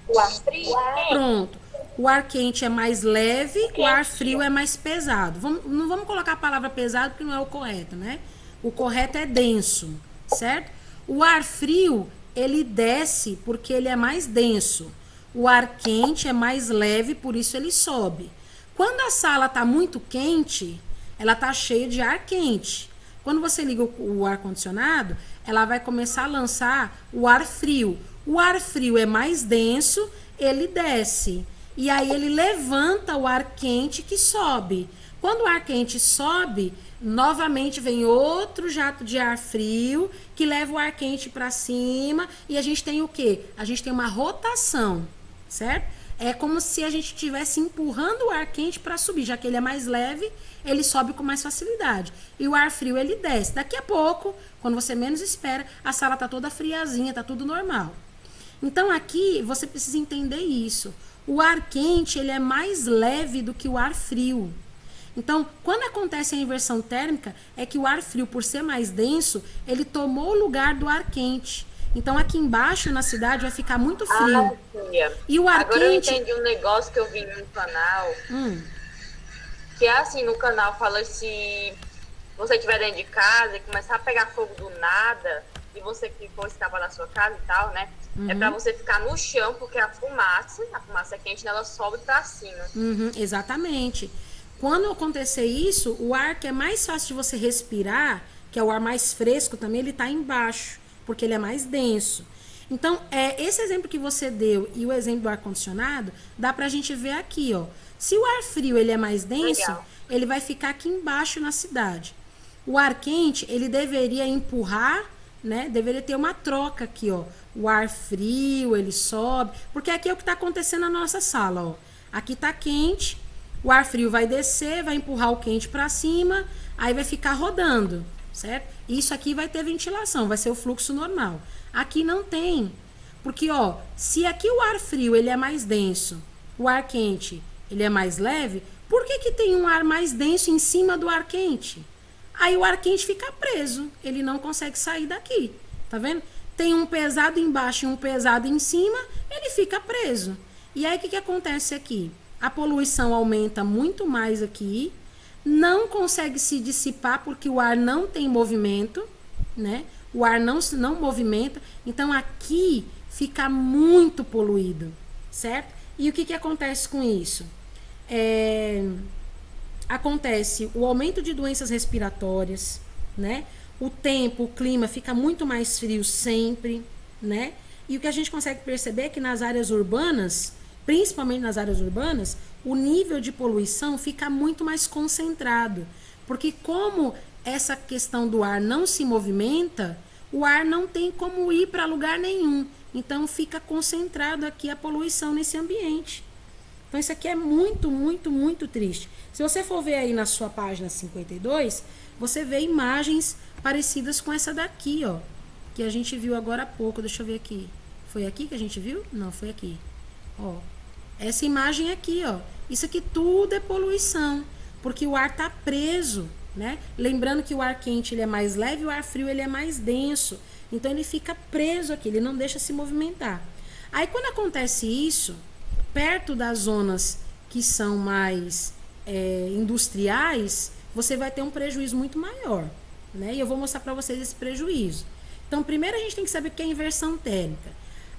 O ar frio. Pronto. O ar quente é mais leve, o ar frio é mais pesado. Não vamos colocar a palavra pesado porque não é o correto, né? O correto é denso, certo? O ar frio, ele desce porque ele é mais denso. O ar quente é mais leve, por isso ele sobe. Quando a sala está muito quente, ela está cheia de ar quente. Quando você liga o ar-condicionado, ela vai começar a lançar o ar frio. O ar frio é mais denso, ele desce. E aí ele levanta o ar quente que sobe. Quando o ar quente sobe, novamente vem outro jato de ar frio que leva o ar quente para cima. E a gente tem o quê? A gente tem uma rotação, certo? É como se a gente estivesse empurrando o ar quente para subir, já que ele é mais leve, ele sobe com mais facilidade. E o ar frio, ele desce. Daqui a pouco, quando você menos espera, a sala tá toda friazinha, tá tudo normal. Então, aqui, você precisa entender isso. O ar quente, ele é mais leve do que o ar frio. Então, quando acontece a inversão térmica, é que o ar frio, por ser mais denso, ele tomou o lugar do ar quente. Então, aqui embaixo, na cidade, vai ficar muito frio. Tia. E o ar Agora quente... eu entendi um negócio que eu vi no canal. Que é assim, no canal fala se você estiver dentro de casa e começar a pegar fogo do nada, e você que for escapar da sua casa e tal, né? É pra você ficar no chão, porque a fumaça é quente, né, ela sobe pra cima. Exatamente. Quando acontecer isso, o ar que é mais fácil de você respirar, que é o ar mais fresco também, ele tá embaixo, porque ele é mais denso. Então, esse exemplo que você deu e o exemplo do ar-condicionado, dá pra gente ver aqui, ó. Se o ar frio ele é mais denso, Legal. ele vai ficar aqui embaixo na cidade. O ar quente, ele deveria empurrar, né? Deveria ter uma troca aqui, ó. O ar frio, ele sobe, porque aqui é o que está acontecendo na nossa sala, ó. Aqui tá quente, o ar frio vai descer, vai empurrar o quente para cima, aí vai ficar rodando, certo? Isso aqui vai ter ventilação, vai ser o fluxo normal. Aqui não tem, porque, ó, se aqui o ar frio ele é mais denso, o ar quente ele é mais leve, por que que tem um ar mais denso em cima do ar quente? Aí o ar quente fica preso, ele não consegue sair daqui, tá vendo? Tem um pesado embaixo e um pesado em cima, ele fica preso. E aí o que que acontece aqui? a poluição aumenta muito mais aqui, não consegue se dissipar porque o ar não tem movimento, né? O ar não movimenta, então aqui fica muito poluído, certo? E o que acontece com isso? Acontece o aumento de doenças respiratórias, né? O tempo, o clima fica muito mais frio sempre, né? E o que a gente consegue perceber é que nas áreas urbanas, principalmente nas áreas urbanas, o nível de poluição fica muito mais concentrado. Porque como essa questão do ar não se movimenta, o ar não tem como ir para lugar nenhum. Então fica concentrado aqui a poluição nesse ambiente. Então isso aqui é muito, muito, muito triste. Se você for ver aí na sua página 52, você vê imagens parecidas com essa daqui, ó. Que a gente viu agora há pouco. Deixa eu ver aqui. Foi aqui que a gente viu? Não, foi aqui. Ó. Essa imagem aqui, ó. Isso aqui tudo é poluição. Porque o ar tá preso, né? Lembrando que o ar quente ele é mais leve e o ar frio ele é mais denso. Então ele fica preso aqui, ele não deixa se movimentar. Aí quando acontece isso, perto das zonas que são mais industriais, você vai ter um prejuízo muito maior, né? E eu vou mostrar para vocês esse prejuízo. Então, primeiro a gente tem que saber o que é inversão térmica.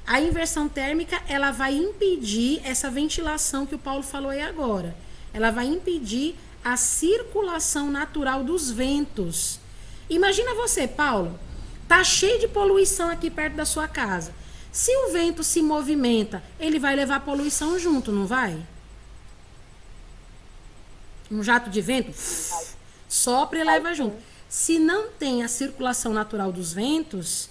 A inversão térmica, ela vai impedir essa ventilação que o Paulo falou aí agora. Ela vai impedir a circulação natural dos ventos. Imagina você, Paulo, tá cheio de poluição aqui perto da sua casa. Se o vento se movimenta, ele vai levar poluição junto, não vai? Um jato de vento sopra e leva junto. Se não tem a circulação natural dos ventos,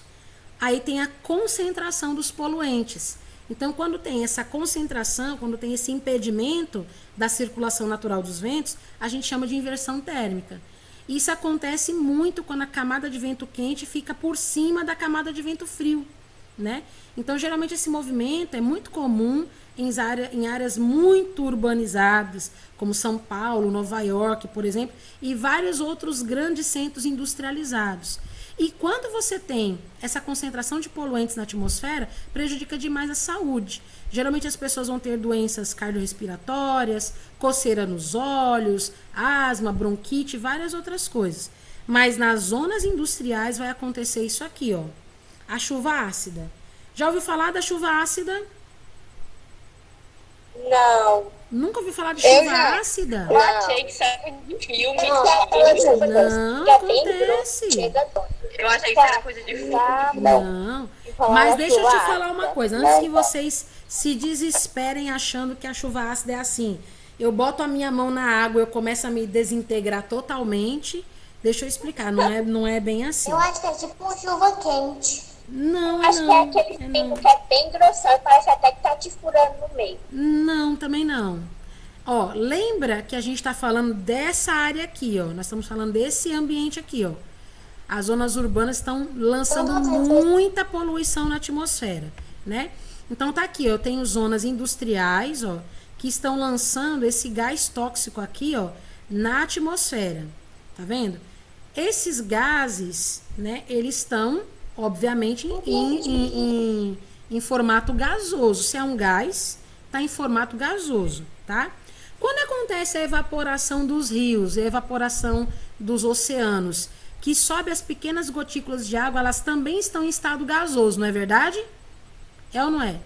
aí tem a concentração dos poluentes. Então, quando tem essa concentração, quando tem esse impedimento da circulação natural dos ventos, a gente chama de inversão térmica. Isso acontece muito quando a camada de vento quente fica por cima da camada de vento frio, né? Então, geralmente, esse movimento é muito comum em áreas muito urbanizadas, como São Paulo, Nova York, por exemplo, e vários outros grandes centros industrializados. E quando você tem essa concentração de poluentes na atmosfera, prejudica demais a saúde. Geralmente as pessoas vão ter doenças cardiorrespiratórias, coceira nos olhos, asma, bronquite, várias outras coisas. Mas nas zonas industriais vai acontecer isso aqui, ó. A chuva ácida. Já ouviu falar da chuva ácida? Não. Nunca ouviu falar de chuva ácida? Eu achei que isso era de filme. Não, acontece. Eu achei que era coisa de filme. Não. Mas deixa eu te falar uma coisa. Antes que vocês se desesperem achando que a chuva ácida é assim. Eu boto a minha mão na água, eu começo a me desintegrar totalmente. Deixa eu explicar. Não é bem assim. Eu acho que é tipo chuva quente. Não, Acho não. que é aquele tempo que é bem grossão, parece até que tá te furando no meio. Não, também não. Ó, lembra que a gente tá falando dessa área aqui, ó. Nós estamos falando desse ambiente aqui, ó. As zonas urbanas estão lançando muita poluição na atmosfera, né? Então tá aqui, ó, eu tenho zonas industriais, ó, que estão lançando esse gás tóxico aqui, ó, na atmosfera. Tá vendo? Esses gases, né, eles estão, obviamente, em formato gasoso. Se é um gás, tá em formato gasoso, tá? Quando acontece a evaporação dos rios, a evaporação dos oceanos, que sobe as pequenas gotículas de água, elas também estão em estado gasoso, não é verdade? É ou não é?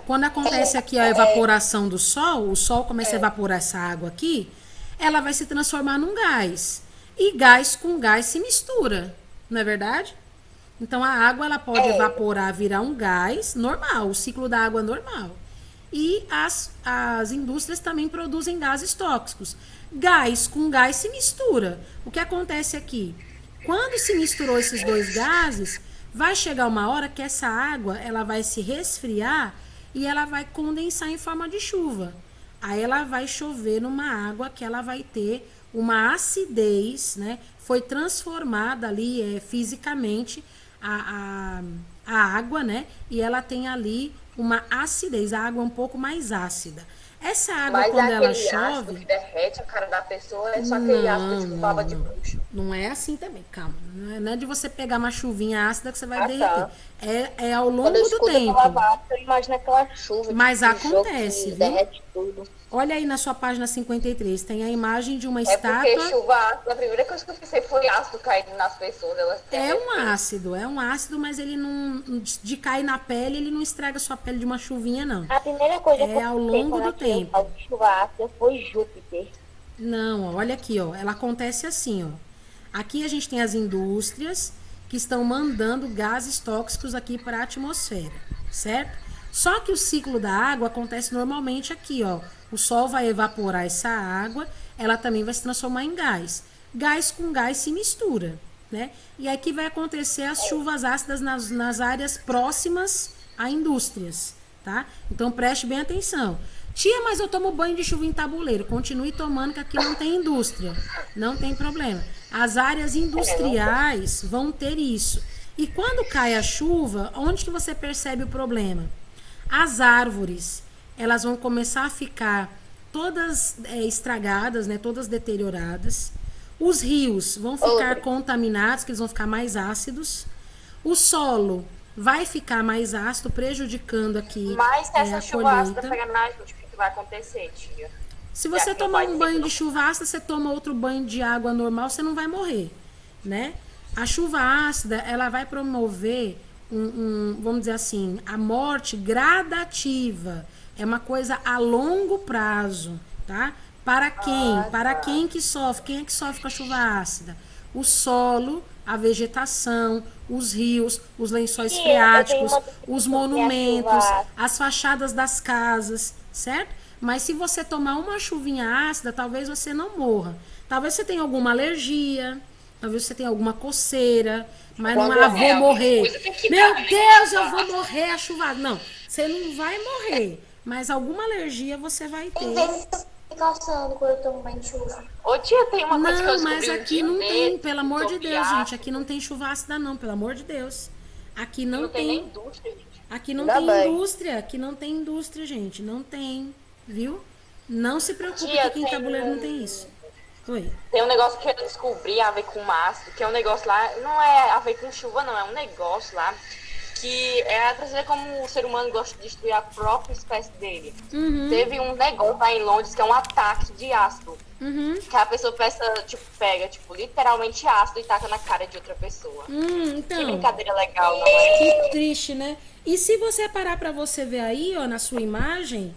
Quando acontece aqui a evaporação do sol, o sol começa a evaporar essa água aqui, ela vai se transformar num gás. E gás com gás se mistura, não é verdade? Então a água ela pode evaporar, virar um gás normal, o ciclo da água normal. E as indústrias também produzem gases tóxicos. Gás com gás se mistura. O que acontece aqui? Quando se misturou esses dois gases, vai chegar uma hora que essa água ela vai se resfriar e ela vai condensar em forma de chuva. Aí ela vai chover numa água que ela vai ter uma acidez, né? Foi transformada ali fisicamente a água, né? E ela tem ali uma acidez, a água é um pouco mais ácida. Essa água, Mas quando ela aquele ácido chove... que derrete a cara da pessoa é só aquele ácido tipo baba de bruxo. Não é assim também, calma. Não é de você pegar uma chuvinha ácida que você vai Ah, derreter. tá. É ao longo Quando eu do escuto tempo. aquela bata, eu imagino aquela chuva. Mas tipo, de acontece, jogo que viu? derrete tudo. Olha aí na sua página 53, tem a imagem de uma É porque estátua. chuva ácida, a primeira coisa que eu pensei foi ácido caindo nas pessoas. Elas É um ácido, mas ele não. De cair na pele, ele não estraga a sua pele de uma chuvinha, não. A primeira coisa que É ao eu longo quando do eu tirei tempo. o de chuva ácida foi Júpiter. Não, ó, olha aqui, ó. Ela acontece assim, ó. Aqui a gente tem as indústrias que estão mandando gases tóxicos aqui para a atmosfera, certo? Só que o ciclo da água acontece normalmente aqui, ó. O sol vai evaporar essa água, ela também vai se transformar em gás. Gás com gás se mistura, né? E aqui vai acontecer as chuvas ácidas nas áreas próximas a indústrias, tá? Então preste bem atenção. Tia, mas eu tomo banho de chuva em tabuleiro. Continue tomando, que aqui não tem indústria. Não tem problema. As áreas industriais vão ter isso. E quando cai a chuva, onde que você percebe o problema? As árvores, elas vão começar a ficar todas estragadas, né? Todas deterioradas. Os rios vão ficar contaminados, que eles vão ficar mais ácidos. O solo vai ficar mais ácido, prejudicando aqui Mas se essa a chuva ácida colheita. pegar na gente, o que vai acontecer, tia? Se você Já que tomar não um vai banho ter de chuva ácida, você toma outro banho de água normal, você não vai morrer, né? A chuva ácida, ela vai promover vamos dizer assim, a morte gradativa. É uma coisa a longo prazo, tá? Para quem? Para quem que sofre? Quem é que sofre com a chuva ácida? O solo, a vegetação, os rios, os lençóis Tia, freáticos, eu tenho uma os dúvida sobre a monumentos, chuva. as fachadas das casas, certo? Mas se você tomar uma chuvinha ácida, talvez você não morra. Talvez você tenha alguma alergia, talvez você tenha alguma coceira, mas não Quando vou morrer. coisa tem que Meu dar, né? Deus, eu vou morrer a chuva. Não, você não vai morrer, mas alguma alergia você vai Tem ter. vezes que eu fico coçando quando eu tomo banho de chuva. Ô, tia, tem uma coisa que eu Não, descobri mas um aqui dia não tem, desse, pelo amor de sobre Deus, ácido. gente. Aqui não tem chuva ácida, não, pelo amor de Deus. Aqui não Não tem nem tem. indústria, gente. Aqui não Ainda tem bem. indústria. Aqui não tem indústria, gente. Não tem. Viu? Não se preocupe Tia, que aqui em tem Tabuleiro não tem isso. Oi. Tem um negócio que eu descobri a ver com ácido, que é um negócio lá, não é a ver com chuva, não, é um negócio lá que é pra ver como o ser humano gosta de destruir a própria espécie dele. Teve um negócio lá em Londres que é um ataque de ácido. Que a pessoa pega, literalmente ácido e taca na cara de outra pessoa. Que Então, brincadeira legal, não é? que triste, né? E se você parar pra você ver aí, ó, na sua imagem,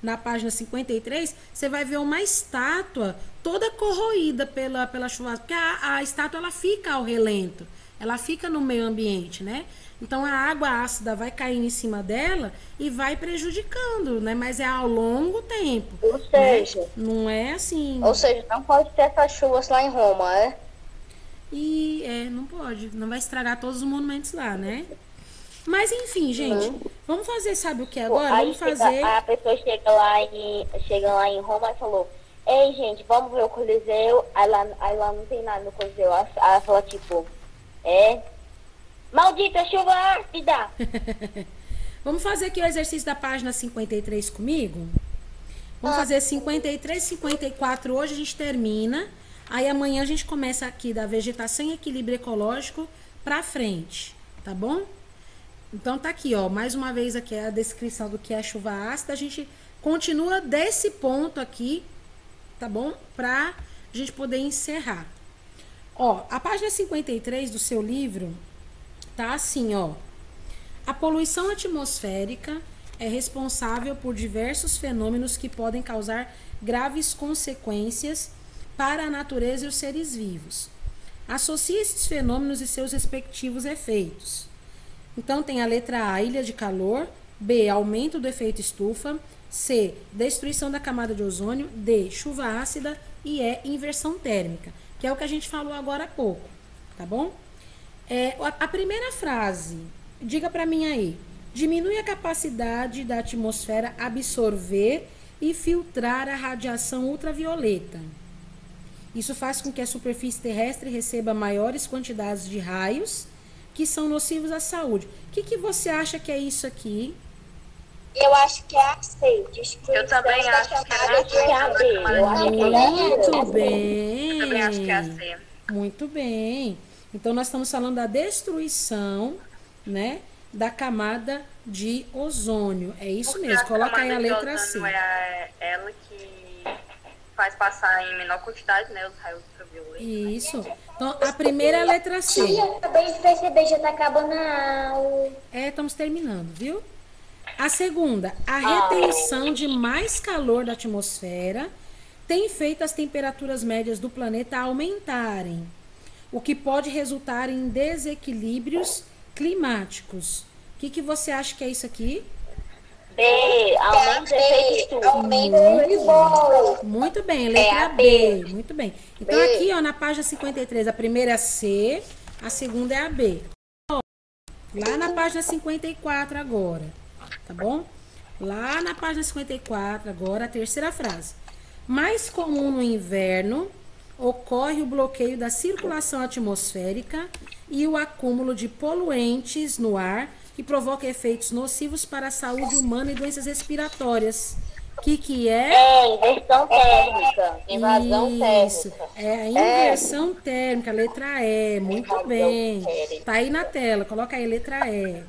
na página 53, você vai ver uma estátua toda corroída pela chuva, porque a estátua ela fica ao relento, ela fica no meio ambiente, né? Então a água ácida vai caindo em cima dela e vai prejudicando, né? Mas é ao longo tempo. Ou seja, né? Não é assim. ou seja, não pode ter essas chuvas lá em Roma, é? E não pode, não vai estragar todos os monumentos lá, né? Mas enfim, gente, vamos fazer, sabe o que agora? Aí Vamos fazer. a pessoa chega lá em Roma e falou: ei, gente, vamos ver o Coliseu. Aí lá não tem nada no Coliseu. Aí ela fala, tipo, maldita chuva ácida! Vamos fazer aqui o exercício da página 53 comigo? Vamos fazer 53, 54 hoje, a gente termina. Aí amanhã a gente começa aqui da vegetação e equilíbrio ecológico pra frente, tá bom? Então tá aqui, ó, mais uma vez aqui a descrição do que é a chuva ácida. A gente continua desse ponto aqui, tá bom? Pra gente poder encerrar. Ó, a página 53 do seu livro tá assim, ó. A poluição atmosférica é responsável por diversos fenômenos que podem causar graves consequências para a natureza e os seres vivos. Associe esses fenômenos e seus respectivos efeitos. Então tem a letra A, ilha de calor, B, aumento do efeito estufa, C, destruição da camada de ozônio, D, chuva ácida e E, inversão térmica, que é o que a gente falou agora há pouco, tá bom? A primeira frase, diga para mim aí, diminui a capacidade da atmosfera absorver e filtrar a radiação ultravioleta. Isso faz com que a superfície terrestre receba maiores quantidades de raios que são nocivos à saúde. O que você acha que é isso aqui? Eu acho que é a C, destruição Eu também da acho que camada de é a B. Eu acho que é a B. Muito Eu também acho que é a bem. C. Muito bem. Então, nós estamos falando da destruição, né, da camada de ozônio. É isso Porque mesmo. Coloca aí a camada de letra C. ozônio é ela que faz passar em menor quantidade, né, os raios ultravioletas. Isso. Então, a primeira é a letra C. Eu acabei de perceber, já tá acabando a aula. Estamos terminando, viu? A segunda, a retenção de mais calor da atmosfera tem feito as temperaturas médias do planeta aumentarem, o que pode resultar em desequilíbrios climáticos. O que você acha que é isso aqui? B, aumento do efeito estufa. aumento de bolo. Muito bem, letra B. Muito bem. Então, aqui, ó, na página 53, a primeira é a C, a segunda é a B. Lá na página 54 agora, tá bom? Lá na página 54 agora, a terceira frase. Mais comum no inverno, ocorre o bloqueio da circulação atmosférica e o acúmulo de poluentes no ar que provoca efeitos nocivos para a saúde humana e doenças respiratórias. O que é? É, inversão térmica. Invasão Isso, térmica. é a inversão térmica, letra E, muito Invasão bem. térmica. Tá aí na tela, coloca aí, letra E.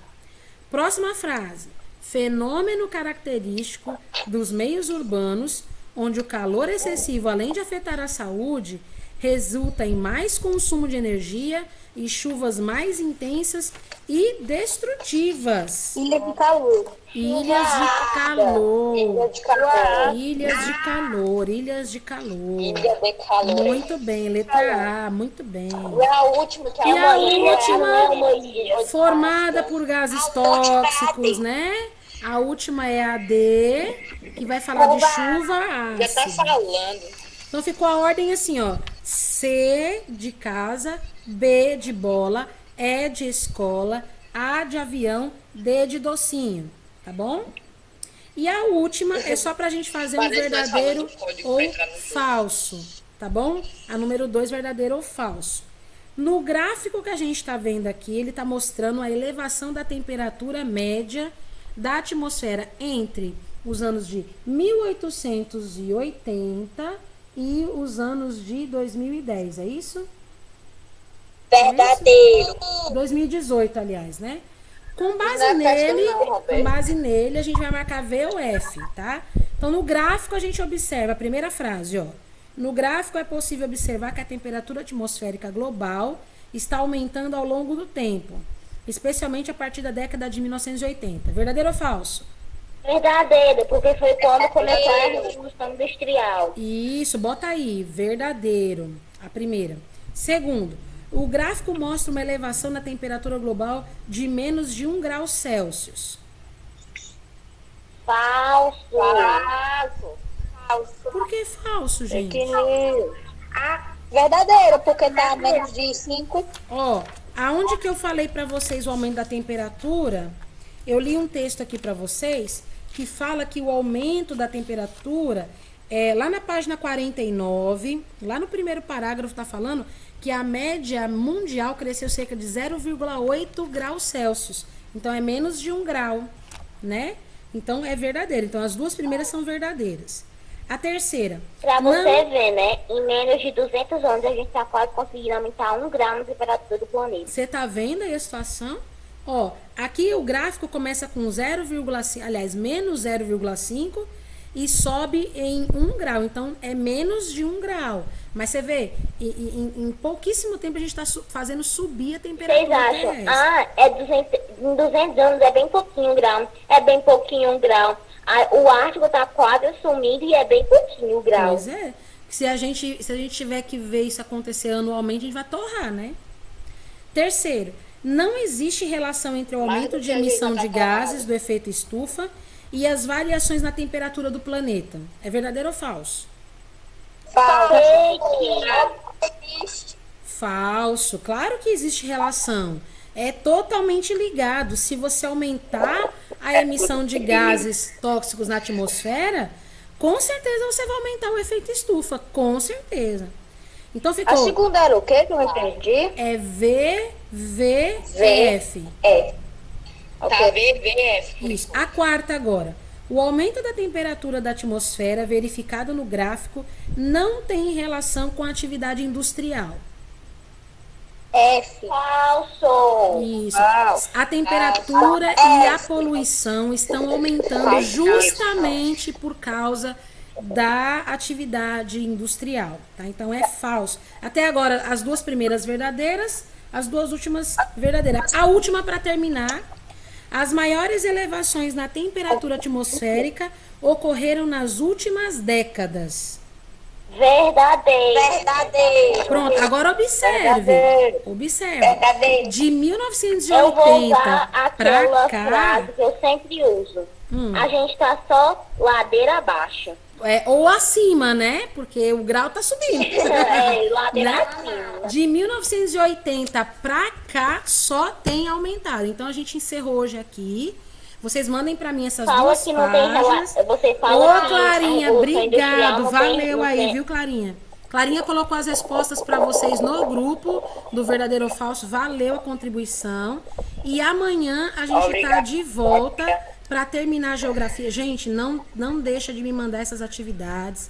Próxima frase. Fenômeno característico dos meios urbanos, onde o calor excessivo, além de afetar a saúde, resulta em mais consumo de energia e chuvas mais intensas e destrutivas. Ilha de calor. Ilhas de calor. Ilha de calor. Ilhas de calor, ilhas de calor. Ilha de calor. Muito bem, letra A, muito bem. E a última, que é E a ilha, última, ela é uma ilha. formada por gases tóxicos, né? A última é a D, que vai falar de chuva Já tá ácida. falando. Então ficou a ordem assim, ó. C de casa, B de bola, E de escola, A de avião, D de docinho, tá bom? E a última é só pra gente fazer um Parece nós verdadeiro falando de código ou pra entrar no jogo. falso, tá bom? A número 2, verdadeiro ou falso. No gráfico que a gente está vendo aqui, ele está mostrando a elevação da temperatura média da atmosfera entre os anos de 1880 e os anos de 2010, é isso? Verdadeiro. 2018, aliás, né? Com base Não é nele, festa não, Roberto. com base nele, a gente vai marcar V ou F, tá? Então, no gráfico, a gente observa a primeira frase, ó. No gráfico, é possível observar que a temperatura atmosférica global está aumentando ao longo do tempo, especialmente a partir da década de 1980. Verdadeiro ou falso? Verdadeiro, porque foi quando começou a Revolução Industrial. Isso, bota aí, verdadeiro, a primeira. Segundo, o gráfico mostra uma elevação na temperatura global de menos de 1 grau Celsius. Falso. Falso. Por que falso, gente? Verdadeiro, porque tá a menos de 5. Ó, aonde que eu falei pra vocês o aumento da temperatura? Eu li um texto aqui pra vocês que fala que o aumento da temperatura lá na página 49, lá no primeiro parágrafo tá falando que a média mundial cresceu cerca de 0,8 graus Celsius. Então é menos de 1 grau, né? Então é verdadeiro. Então as duas primeiras são verdadeiras. A terceira. Pra você não- ver, né? Em menos de 200 anos, a gente tá quase conseguindo aumentar 1 grau na temperatura do planeta. Você tá vendo aí a situação? Ó, aqui o gráfico começa com 0,5, aliás, menos 0,5 e sobe em 1 grau. Então, é menos de 1 grau. Mas você vê, em pouquíssimo tempo a gente está fazendo subir a Vocês temperatura acham? terrestre. Ah, em 200 anos é bem pouquinho 1 grau. É bem pouquinho 1 grau. O Ártico tá quase sumindo e é bem pouquinho 1 grau. Pois é. Se a gente tiver que ver isso acontecer anualmente, a gente vai torrar, né? Terceiro, não existe relação entre o Mais aumento do de que a gente emissão já de tá gases do efeito estufa e as variações na temperatura do planeta. É verdadeiro ou falso? Existe. Falso. Claro que existe relação. É totalmente ligado. Se você aumentar a emissão de gases tóxicos na atmosfera, com certeza você vai aumentar o efeito estufa. Com certeza. Então A ficou. segunda era o quê que eu não entendi? É VVF. É. Tá, VVF. Isso. A quarta agora. O aumento da temperatura da atmosfera verificado no gráfico não tem relação com a atividade industrial. F. Falso. Isso. A temperatura e a poluição estão aumentando justamente por causa da atividade industrial, tá? Então é falso. Até agora, as duas primeiras verdadeiras, as duas últimas verdadeiras. A última, para terminar, as maiores elevações na temperatura atmosférica ocorreram nas últimas décadas. Verdadeiro. Pronto, agora observe. Verdadeiro. Observe. Verdadeiro. De Eu vou 1980 usar pra aquela cá, frase que eu sempre uso. A gente tá só ladeira abaixo. ou acima, né? Porque o grau tá subindo. Ladeira Né? acima. De 1980 pra cá só tem aumentado. Então a gente encerrou hoje aqui. Vocês mandem pra mim essas Fala duas que não tem páginas. Você fala Ô, que Clarinha, a Revolução Industrial obrigado. não Valeu tem- não aí, tem- viu, Clarinha? Clarinha colocou as respostas pra vocês no grupo do Verdadeiro ou Falso. Valeu a contribuição. E amanhã a gente tá de volta pra terminar a geografia. Gente, não deixa de me mandar essas atividades.